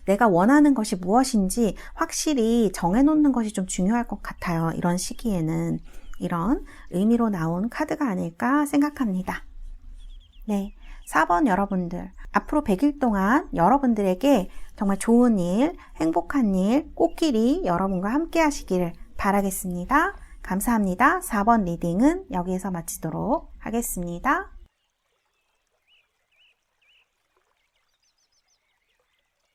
내가 원하는 것이 무엇인지 확실히 정해놓는 것이 좀 중요할 것 같아요. 이런 시기에는 이런 의미로 나온 카드가 아닐까 생각합니다. 네, 4번 여러분들, 앞으로 100일 동안 여러분들에게 정말 좋은 일, 행복한 일, 꽃길이 여러분과 함께 하시기를 바라겠습니다. 감사합니다. 4번 리딩은 여기에서 마치도록 하겠습니다.